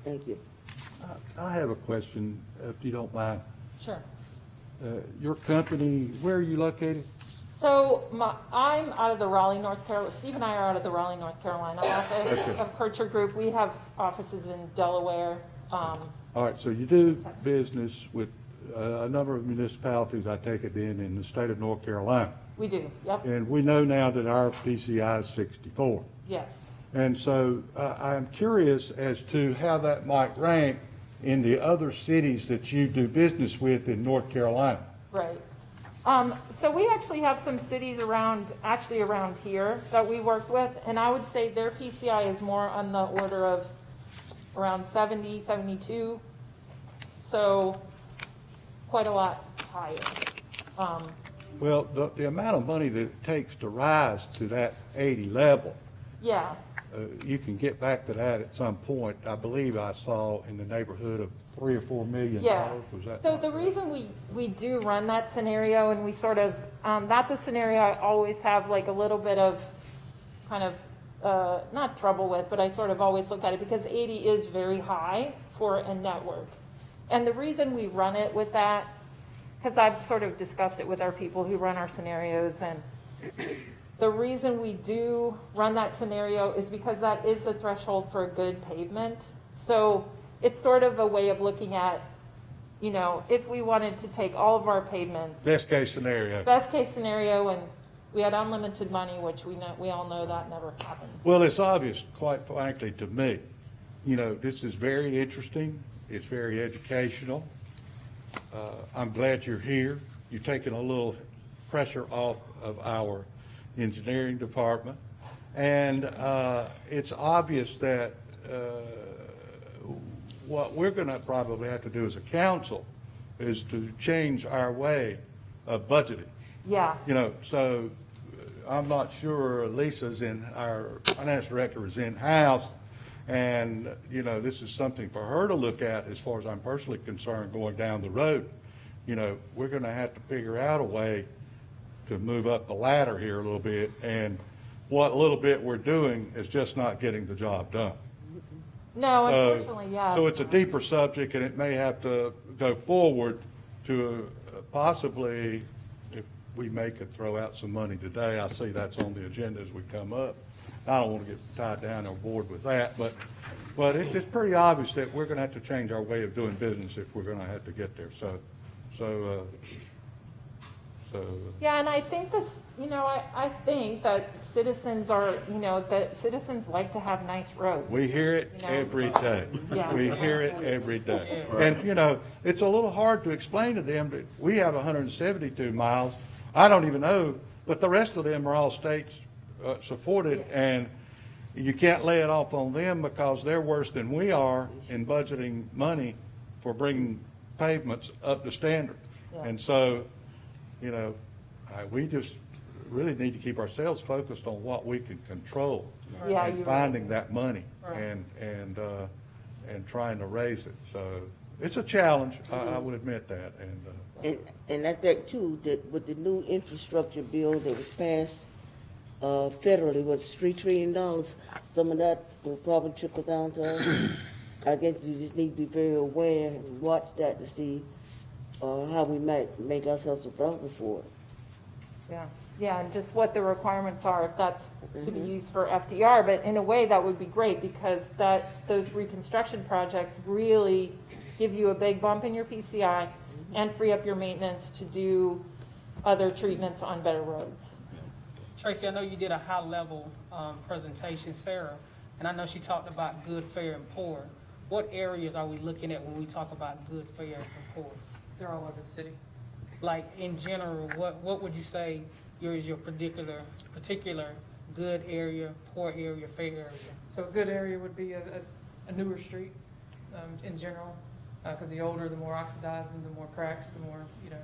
Thank you. I have a question, if you don't mind. Sure. Your company, where are you located? So I'm out of the Raleigh, North Carolina. Steve and I are out of the Raleigh, North Carolina office Okay. of Kircher Group. We have offices in Delaware. All right, so you do business with a number of municipalities, I take it, in the state of North Carolina. We do, yep, And we know now that our PCI is 64. yes. And so I'm curious as to how that might rank in the other cities that you do business with in North Carolina. Right. So we actually have some cities around here that we work with, and I would say their PCI is more on the order of around 70, 72. So quite a lot higher. Well, the amount of money that it takes to rise to that 80 level, Yeah, you can get back to that at some point. I believe I saw in the neighborhood of $3 or $4 million. yeah. Was that So not the correct? reason we do run that scenario, and we sort of, that's a scenario I always have like a little bit of kind of, not trouble with, but I sort of always look at it because 80 is very high for a network. And the reason we run it with that, because I've sort of discussed it with our people who run our scenarios, and the reason we do run that scenario is because that is the threshold for a good pavement. So it's sort of a way of looking at, you know, if we wanted to take all of our pavements, Best case scenario. best case scenario, and we had unlimited money, which we all know that never happens. Well, it's obvious, quite frankly, to me. You know, this is very interesting. It's very educational. I'm glad you're here. You're taking a little pressure off of our engineering department. And it's obvious that what we're going to probably have to do as a council is to change our way of budgeting. Yeah, You know, so I'm not sure Lisa's our finance director is in-house, and, you know, this is something for her to look at as far as I'm personally concerned going down the road. You know, we're gonna have to figure out a way to move up the ladder here a little bit, and what little bit we're doing is just not getting the job done. no, So- unfortunately, yeah. So it's a deeper subject, and it may have to go forward to possibly, if we may could throw out some money today. I see that's on the agenda as we come up. I don't want to get tied down or bored with that, but it's pretty obvious that we're going to have to change our way of doing business if we're going to have to get there. So, Yeah, and I think this, you know, I think that citizens are, you know, that citizens like to have nice roads. we hear it You know? every day. Yeah. We hear it every day. And, you know, it's a little hard to explain to them that we have 172 miles. I don't even know, but the rest of them are all states supported, and you can't lay it off on them because they're worse than we are in budgeting money for bringing pavements up to standard. Yeah. And so, you know, we just really need to keep ourselves focused on what we can control. Yeah, And you're finding that money Right. and trying to raise it. So it's a challenge, I would admit that. And I think too, that with the new infrastructure bill that was passed federally, with $3 trillion, some of that will probably trickle down to us. I guess you just need to be very aware and watch that to see how we might make ourselves available for it. Yeah, and just what the requirements are, if that's to be used for FDR, but in a way that would be great because those reconstruction projects really give you a big bump in your PCI and free up your maintenance to do other treatments on better roads. Tracy, I know you did a high-level presentation, Sarah, and I know she talked about good, fair, and poor. What areas are we looking at when we talk about good, fair, and poor? They're all over the city. Like, in general, what would you say is your particular good area, poor area, fair area? So a good area would be a newer street, in general, because the older, the more oxidized, and the more cracks, the more, you know,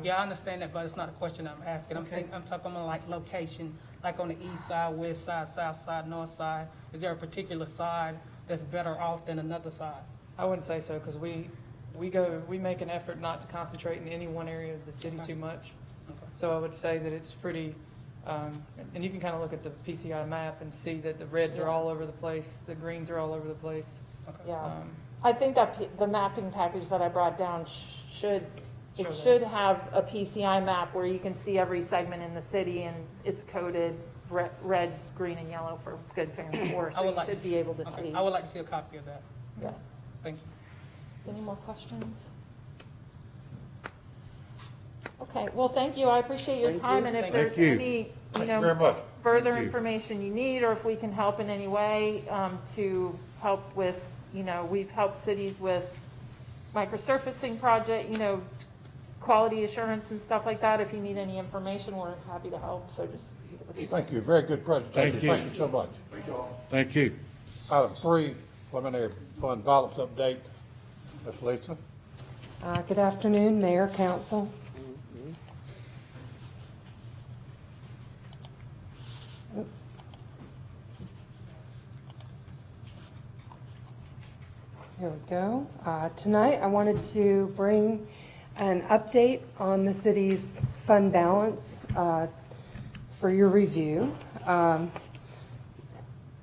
Yeah, I understand that, but it's not a question I'm asking. Okay. I'm talking about like location, like on the east side, west side, south side, north side. Is there a particular side that's better off than another side? I wouldn't say so, because we make an effort not to concentrate in any one area of the city too much. Okay. So I would say that it's pretty, and you can kind of look at the PCI map and see that the reds are all over the place, the greens are all over the place. Yeah, I think that the mapping package that I brought down should have a PCI map where you can see every segment in the city and it's coded red, green, and yellow for good, fair, and poor, so you should be able to see. I would like to see a copy of that. Yeah. Thank you. Any more questions? Okay, well, thank you. I appreciate your time, and if Thank there's you. any, Thank you very much. further Thank you. information you need, or if we can help in any way to help with, we've helped cities with microsurfacing project, quality assurance and stuff like that. If you need any information, we're happy to help, so just give us a call. Thank you, very good presentation. Thank you. Thank you so much. Thank you. Item 3, preliminary fund balance update. Ms. Lisa? Good afternoon, Mayor, Council. Here we go. Tonight, I wanted to bring an update on the city's fund balance for your review.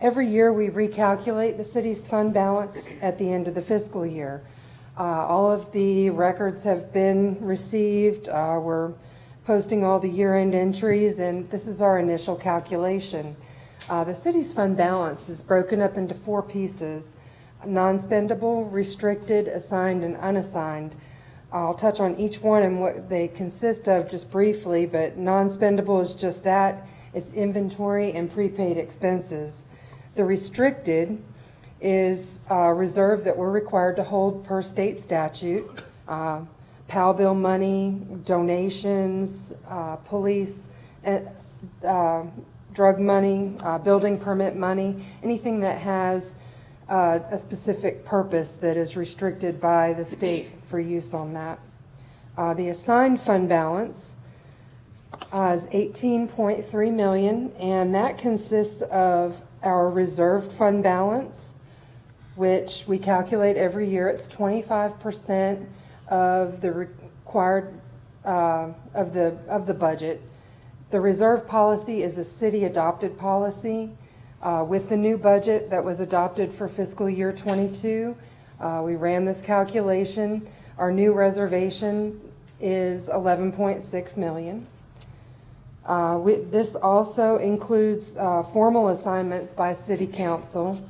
Every year, we recalculate the city's fund balance at the end of the fiscal year. All of the records have been received. We're posting all the year-end entries, and this is our initial calculation. The city's fund balance is broken up into 4 pieces: non-spendable, restricted, assigned, and unassigned. I'll touch on each one and what they consist of just briefly, but non-spendable is just that. It's inventory and prepaid expenses. The restricted is a reserve that we're required to hold per state statute. PAL bill money, donations, police, drug money, building permit money, anything that has a specific purpose that is restricted by the state for use on that. The assigned fund balance is $18.3 million, and that consists of our reserved fund balance, which we calculate every year. It's 25% of the required of the budget. The reserve policy is a city adopted policy. With the new budget that was adopted for fiscal year 22, we ran this calculation. Our new reservation is $11.6 million. This also includes formal assignments by City Council.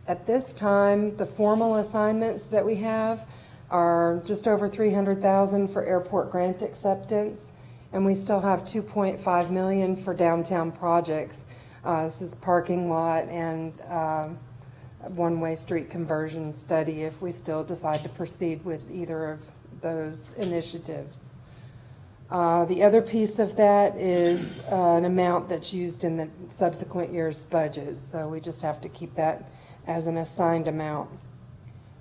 At this time, the formal assignments that we have are just over $300,000 for airport grant acceptance, and we still have $2.5 million for downtown projects. This is parking lot and one-way street conversion study if we still decide to proceed with either of those initiatives. The other piece of that is an amount that's used in the subsequent year's budget, so we just have to keep that as an assigned amount.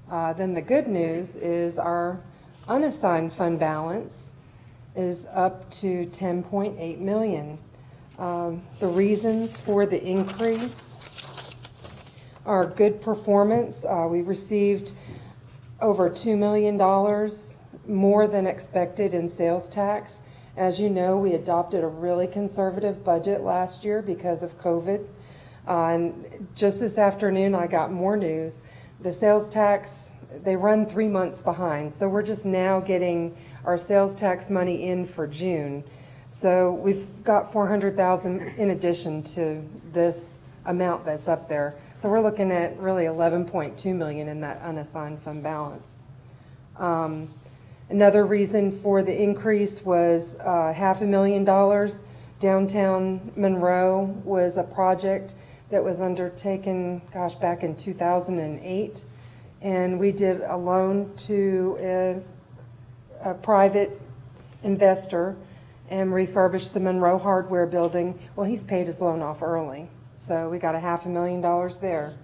Then the good news is our unassigned fund balance is up to $10.8 million. The reasons for the increase are good performance. We received over $2 million more than expected in sales tax. As you know, we adopted a really conservative budget last year because of COVID. And just this afternoon, I got more news. The sales tax, they run 3 months behind. So we're just now getting our sales tax money in for June. So we've got $400,000 in addition to this amount that's up there. So we're looking at really $11.2 million in that unassigned fund balance. Another reason for the increase was $500,000. Downtown Monroe was a project that was undertaken, back in 2008. And we did a loan to a private investor and refurbished the Monroe Hardware building. Well, he's paid his loan off early, so we got $500,000 there.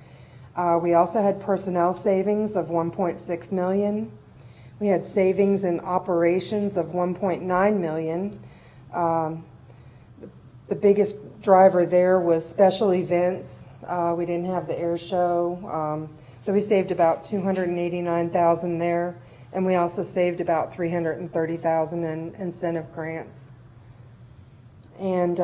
We also had personnel savings of $1.6 million. We had savings in operations of $1.9 million. The biggest driver there was special events. We didn't have the air show, so we saved about $289,000 there, and we also saved about $330,000 in incentive grants. And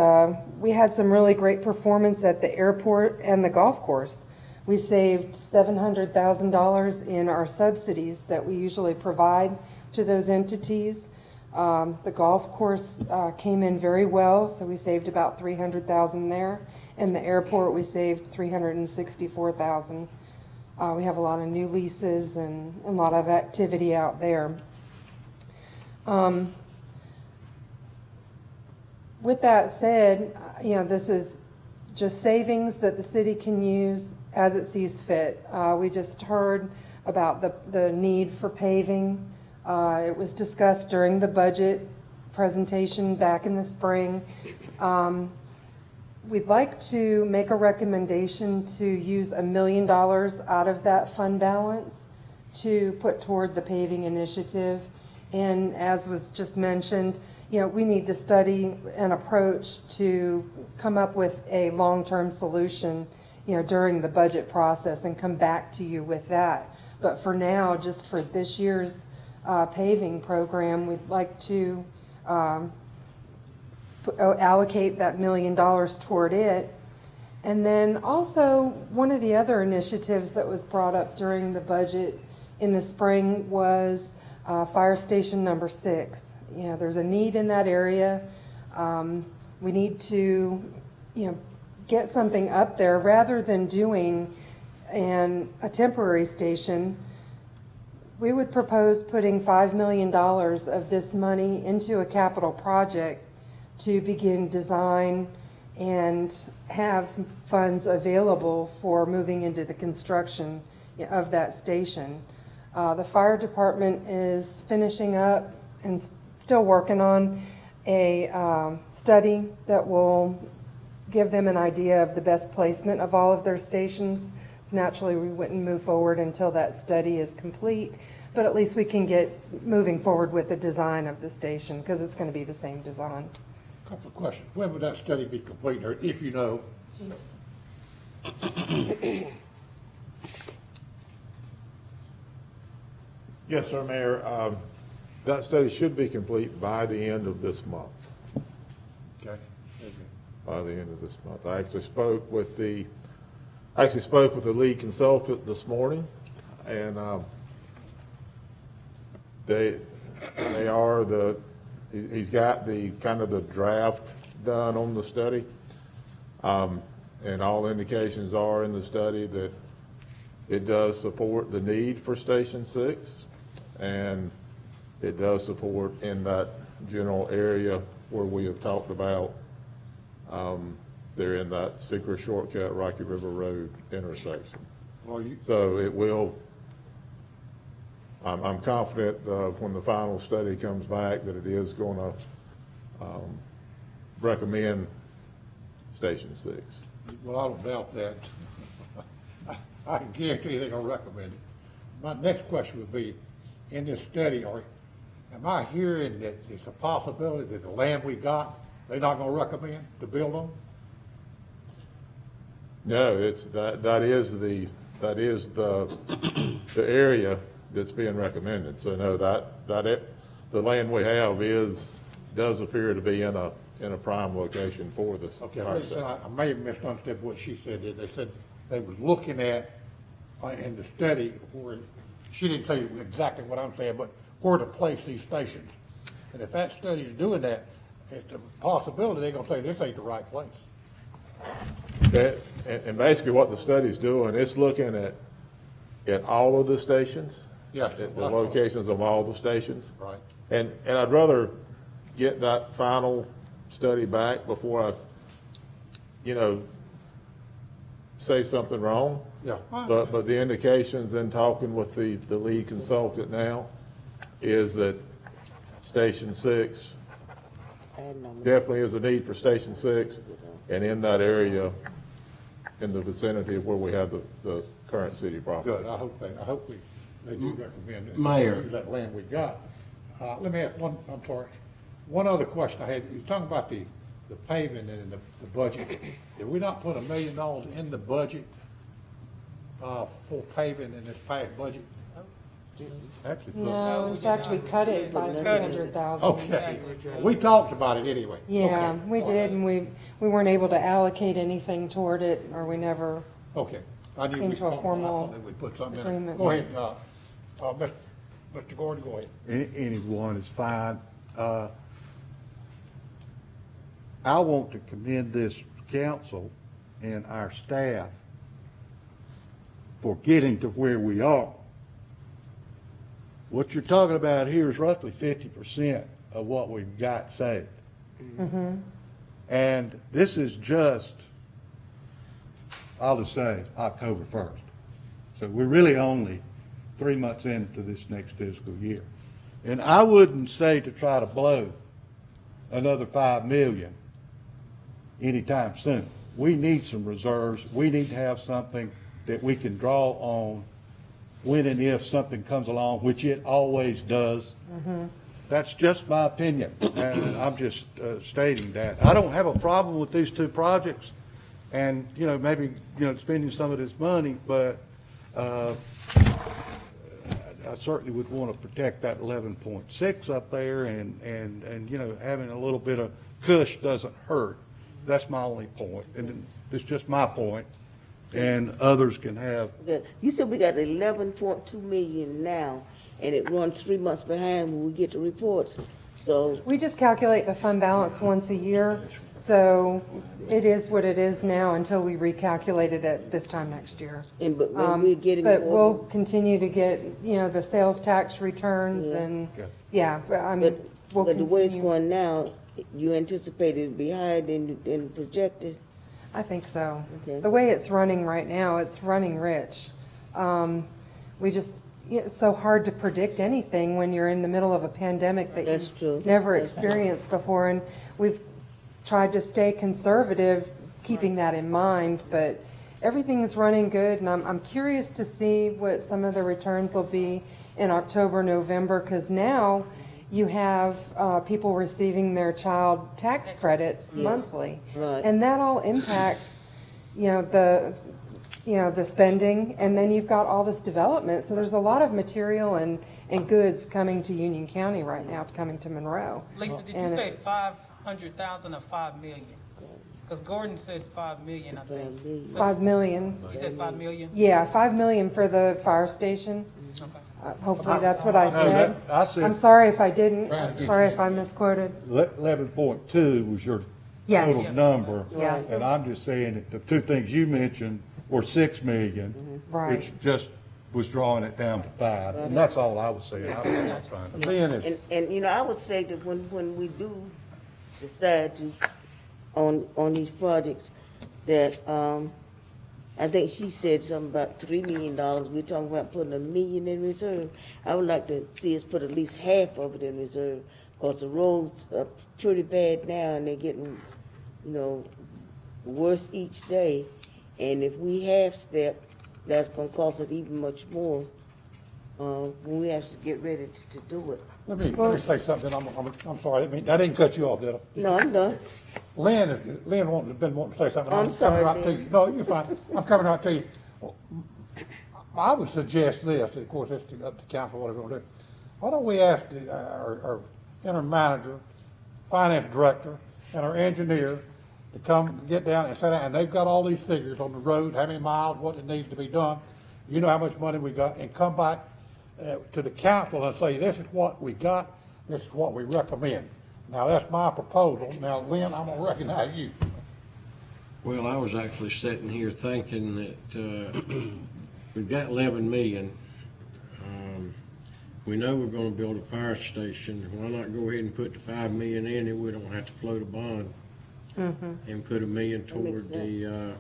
we had some really great performance at the airport and the golf course. We saved $700,000 in our subsidies that we usually provide to those entities. The golf course came in very well, so we saved about $300,000 there. In the airport, we saved $364,000. We have a lot of new leases and a lot of activity out there. With that said, this is just savings that the city can use as it sees fit. We just heard about the need for paving. It was discussed during the budget presentation back in the spring. We'd like to make a recommendation to use $1 million out of that fund balance to put toward the paving initiative. And as was just mentioned, we need to study an approach to come up with a long-term solution, during the budget process and come back to you with that. But for now, just for this year's paving program, we'd like to allocate that $1 million toward it. And then also, one of the other initiatives that was brought up during the budget in the spring was Fire Station number 6. There's a need in that area. We need to, get something up there rather than doing a temporary station. We would propose putting $5 million of this money into a capital project to begin design and have funds available for moving into the construction of that station. The fire department is finishing up and still working on a study that will give them an idea of the best placement of all of their stations. So naturally, we wouldn't move forward until that study is complete, but at least we can get moving forward with the design of the station because it's going to be the same design. Couple of questions. When would that study be complete, or if you know? Yes, sir, Mayor. That study should be complete by the end of this month. Okay. By the end of this month. I actually spoke with the lead consultant this morning, and he's got the kind of the draft done on the study, and all indications are in the study that it does support the need for Station 6, and it does support in that general area where we have talked about. They're in that secret shortcut Rocky River Road intersection. So it will, I'm confident when the final study comes back that it is going to recommend Station 6. Well, I don't doubt that. I can guarantee you they're going to recommend it. My next question would be, in this study, am I hearing that it's a possibility that the land we got, they're not going to recommend to build on? No, that is the area that's being recommended. So no, the land we have does appear to be in a prime location for this. Okay, I may have misunderstood what she said. They said they was looking at in the study where she didn't say exactly what I'm saying, but where to place these stations. And if that study is doing that, it's a possibility they're going to say this ain't the right place. Okay. And basically what the study's doing, it's looking at all of the stations. Yes. The locations of all the stations. Right. And I'd rather get that final study back before I, say something wrong. Yeah. But the indications in talking with the lead consultant now is that Station 6 definitely is a need for Station 6, and in that area, in the vicinity of where we have the current city property. Good. I hope they do recommend it. Mayor. Use that land we got. Let me ask one other question I had. You were talking about the paving and the budget. Did we not put $1 million in the budget for paving in this past budget? No, in fact, we cut it by 300,000. Okay. We talked about it anyway. Yeah, Okay. we did, and we weren't able to allocate anything toward it, or we never Okay. I knew came we to a talked- formal I thought we put something in it. agreement. Go ahead, Mr. Gordon, go ahead. Anyone is fine. I want to commend this council and our staff for getting to where we are. What you're talking about here is roughly 50% of what we've got saved. And this is just, I'll just say, October 1st. So we're really only 3 months into this next fiscal year. And I wouldn't say to try to blow another 5 million anytime soon. We need some reserves. We need to have something that we can draw on when and if something comes along, which it always does. That's just my opinion, and I'm just stating that. I don't have a problem with these two projects and, maybe, spending some of this money, but I certainly would want to protect that 11.6 up there and having a little bit of cush doesn't hurt. That's my only point, and it's just my point, and others can have. You said we got 11.2 million now, and it runs 3 months behind when we get the reports. So We just calculate the fund balance once a year, so it is what it is now until we recalculate it at this time next year. but when we're getting But more- we'll continue to get, the sales tax returns and, we'll but the way it's continue. going now, you anticipate it'll be higher than projected? I think so. Okay. The way it's running right now, it's running rich. It's so hard to predict anything when you're in the middle of a pandemic that That's true. you've never That's true. experienced before. And we've tried to stay conservative, keeping that in mind, but everything's running good. And I'm curious to see what some of the returns will be in October, November, because now you have people receiving their child tax credits monthly. Right. And that all impacts, the spending, and then you've got all this development. So there's a lot of material and goods coming to Union County right now, coming to Monroe. Lisa, did you And say 500,000 or 5 million? Because Gordon said 5 million, I think. So 5 million. You said 5 million? Yeah, 5 million for the fire station. Hopefully that's what I said. I said- I'm sorry if I didn't. Sorry if I misquoted. 11.2 was your Yes. total number. Yes. And I'm just saying that the two things you mentioned were 6 million, Right. which just was drawing it down to 5. And that's all I was saying. That's fine. Lynn is, And I would say that when we do decide to, on these projects, that, I think she said something about $3 million. We're talking about putting $1 million in reserve. I would like to see us put at least half of it in reserve, because the roads are pretty bad now, and they're getting, worse each day. And if we half-step, that's gonna cost us even much more, when we have to get ready to do it. let me say something, I'm sorry, I didn't cut you off, did I? No, I'm done. Lynn been wanting to say something. I'm sorry, coming right to Lynn. you. No, you're fine. I'm coming right to you. I would suggest this, of course, it's up to council, whatever we want to do. Why don't we ask our interim manager, finance director, and our engineer to come get down and sit down, and they've got all these figures on the road, how many miles, what it needs to be done. You know how much money we got, and come back to the council and say, this is what we got, this is what we recommend. Now, that's my proposal. Now, Lynn, I'm gonna recognize you. Well, I was actually sitting here thinking that we've got 11 million. We know we're gonna build a fire station. Why not go ahead and put the 5 million in it? We don't have to float a bond. And put $1 million toward the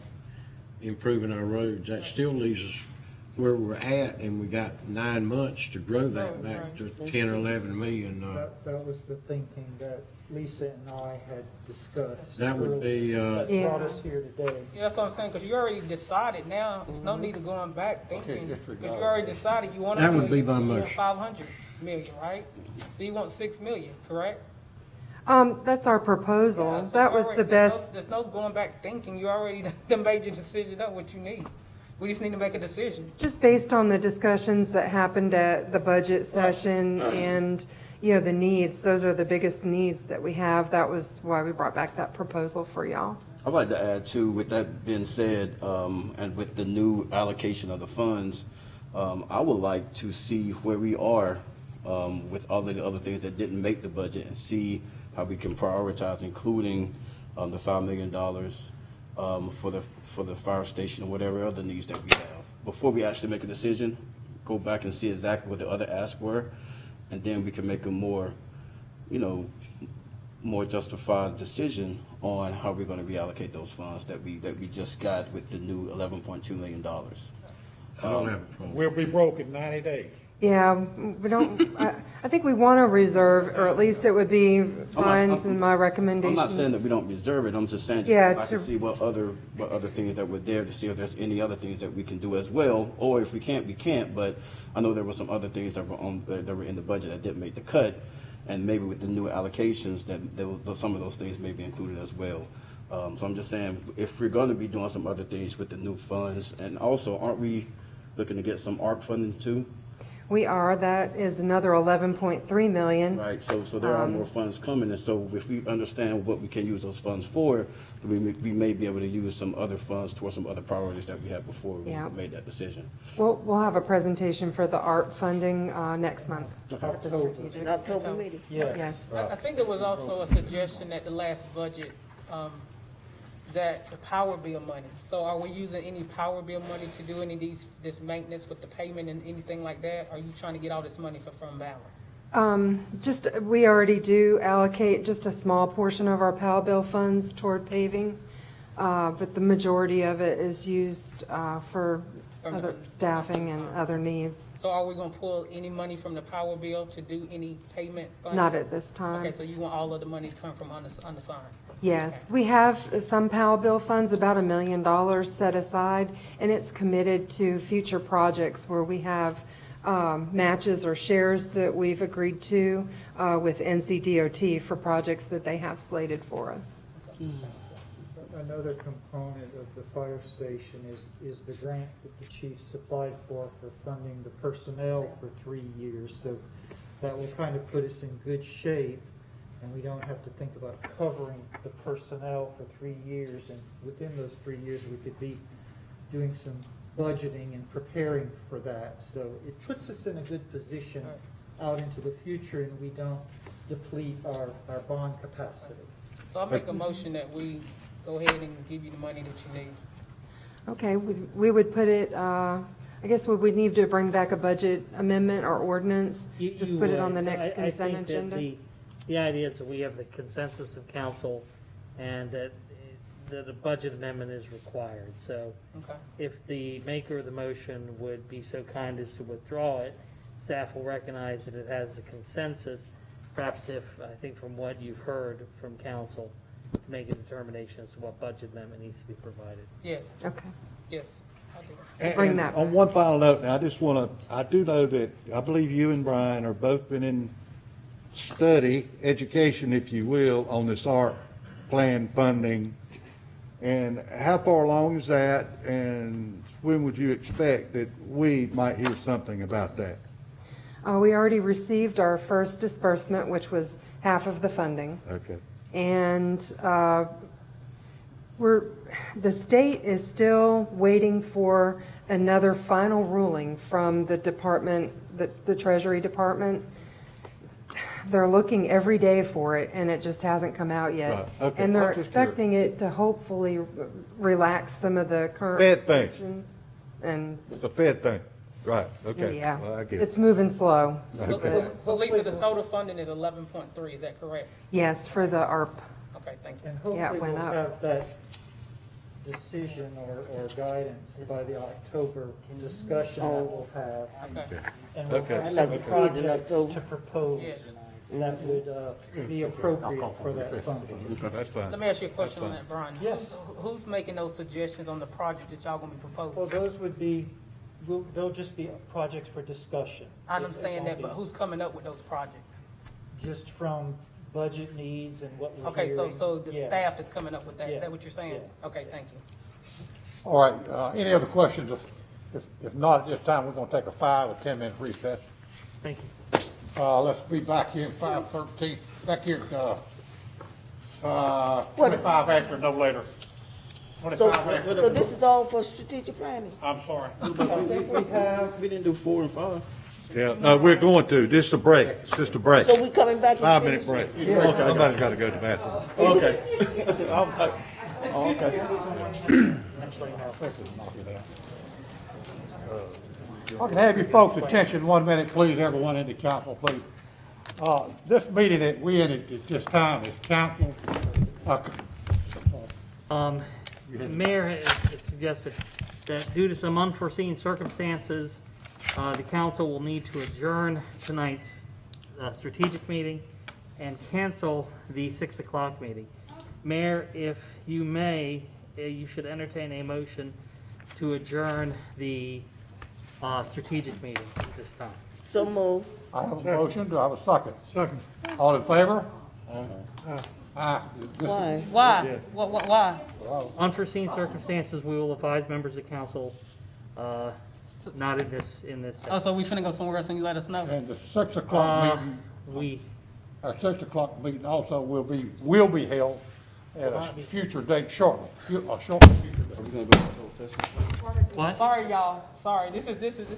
improving our roads. That still leaves us where we're at, and we got 9 months to grow that back to 10 or 11 million. That was the thinking that Lisa and I had discussed. That would be, That brought us here today. Yeah, that's what I'm saying, because you already decided now, there's no need of going back thinking, because you already decided you want to That would be my motion. 500 million, right? So you want 6 million, correct? That's our proposal. Yeah, so That you was already- the best. There's no going back thinking, you already done made your decision, that's what you need. We just need to make a decision. Just based on the discussions that happened at the budget session and, the needs, those are the biggest needs that we have. That was why we brought back that proposal for y'all. I'd like to add too, with that being said, and with the new allocation of the funds, I would like to see where we are with all of the other things that didn't make the budget, and see how we can prioritize, including the $5 million for the fire station or whatever other needs that we have. before we actually make a decision, go back and see exactly what the other asks were, and then we can make a more, more justified decision on how we're going to reallocate those funds that we just got with the new $11.2 million. I don't have a problem. We'll be broke in 90 days. Yeah, we don't, I think we want to reserve, or at least it would be Brian's and my recommendation. I'm not saying that we don't reserve it, I'm just saying, Yeah, I can see what other things that were there, to see if there's any other things that we can do as well, or if we can't, we can't, but I know there were some other things that were in the budget that didn't make the cut, and maybe with the new allocations, some of those things may be included as well. So I'm just saying, if we're gonna be doing some other things with the new funds, and also, aren't we looking to get some ARP funding too? We are, that is another 11.3 million. Right, so there are more funds coming, and so if we understand what we can use those funds for, we may be able to use some other funds towards some other priorities that we had before we made that decision. We'll have a presentation for the ARP funding next month at the strategic. October meeting. Yes. I think there was also a suggestion at the last budget, that the power bill money. So are we using any power bill money to do any of this maintenance with the payment and anything like that? Are you trying to get all this money for fund balance? We already do allocate just a small portion of our POW bill funds toward paving, but the majority of it is used for other staffing and other needs. So are we gonna pull any money from the power bill to do any payment funding? Not at this time. Okay, so you want all of the money to come from unassigned? Yes, we have some POW bill funds, about $1 million set aside, and it's committed to future projects where we have matches or shares that we've agreed to with NCDOT for projects that they have slated for us. Another component of the fire station is the grant that the chief supplied for funding the personnel for 3 years. So that will kind of put us in good shape, and we don't have to think about covering the personnel for 3 years. And within those 3 years, we could be doing some budgeting and preparing for that. So it puts us in a good position out into the future, and we don't deplete our bond capacity. So I'll make a motion that we go ahead and give you the money that you need. Okay, we would put it, I guess we would need to bring back a budget amendment or ordinance, just put it on the next consent agenda. The idea is that we have the consensus of council and that a budget amendment is required. So if the maker of the motion would be so kind as to withdraw it, staff will recognize that it has the consensus. Perhaps if, I think from what you've heard from council, to make a determination as to what budget amendment needs to be provided. Yes. Okay. Yes. Bring that On one final note, now I do know that, I believe you and Brian are both been in study, education, if you will, on this ARP plan funding. And how far along is that, and when would you expect that we might hear something about that? We already received our first disbursement, which was half of the funding. Okay. And the state is still waiting for another final ruling from the department, the Treasury Department. They're looking every day for it, and it just hasn't come out yet. Right. Okay. And they're I'm just expecting it to hopefully relax some of the current Fed thing. restrictions. And It's a Fed thing, right, okay. yeah, Well, I get it. it's moving slow. Okay. So Lisa, the total funding is 11.3, is that correct? Yes, for the ARP. Okay, thank you. And Yeah, it hopefully went we'll up. have that decision or guidance by the October discussion that we'll have. Okay. And we'll Okay. have I'd some like to see it in projects October. to propose Yes. that would be appropriate for that funding. That's fine. Let me ask you a question on that, Brian. Yes. Who's making those suggestions on the projects that y'all gonna be Well, proposing? those would be, they'll just be projects for discussion. I understand that, but who's who's coming up with those projects? just from budget needs and what we're Okay, hearing. so the Yeah. staff is coming up with that, is Yeah. that what you're saying? Yeah. Okay, thank you. All right, any other questions? If not, at this time, we're gonna take a 5 or 10 minute recess. Thank you. Let's be back here at 5:13, back here at, 25 after, no later. So, 25 after. so this is all for strategic planning? I'm sorry. We didn't do 4 and 5. Yeah, no, we're going to, this is a break, it's just a break. So we coming back? and 5-minute finish? break. Somebody's gotta go to the bathroom. Okay. I was like, oh, okay. Actually, no, this is not good. I can have you folks' attention 1 minute, please, everyone in the council, please. This meeting that we in at this time is council. Mayor has suggested that due to some unforeseen circumstances, the council will need to adjourn tonight's strategic meeting and cancel the 6 o'clock meeting. Mayor, if you may, you should entertain a motion to adjourn the strategic meeting at this time. So move. I have a motion, do I have a second? Second. All in favor? Aye. Why? Why? Why? Unforeseen circumstances, we will advise members of council, not in this Oh, so we finna go somewhere else and you let us know? And the 6 o'clock meeting, our 6 o'clock meeting also will be held at a future date shortly, a short future date. What? Sorry, y'all. Sorry. This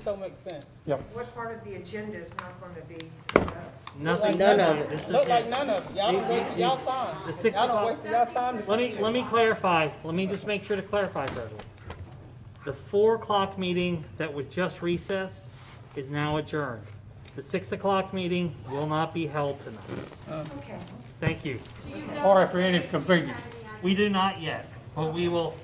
don't make sense. Yep. What part of the agenda is not going to be with us? Nothing. None of it. This is Look it. like none of it. Y'all done wasted y'all time. The 6 Y'all done o'clock. wasted y'all time. Let me clarify. Let me just make sure to clarify for everyone. The 4 o'clock meeting that was just recessed is now adjourned. The 6 o'clock meeting will not be held tonight. Okay. Thank you. Sorry for any inconvenience. We do not yet, but we will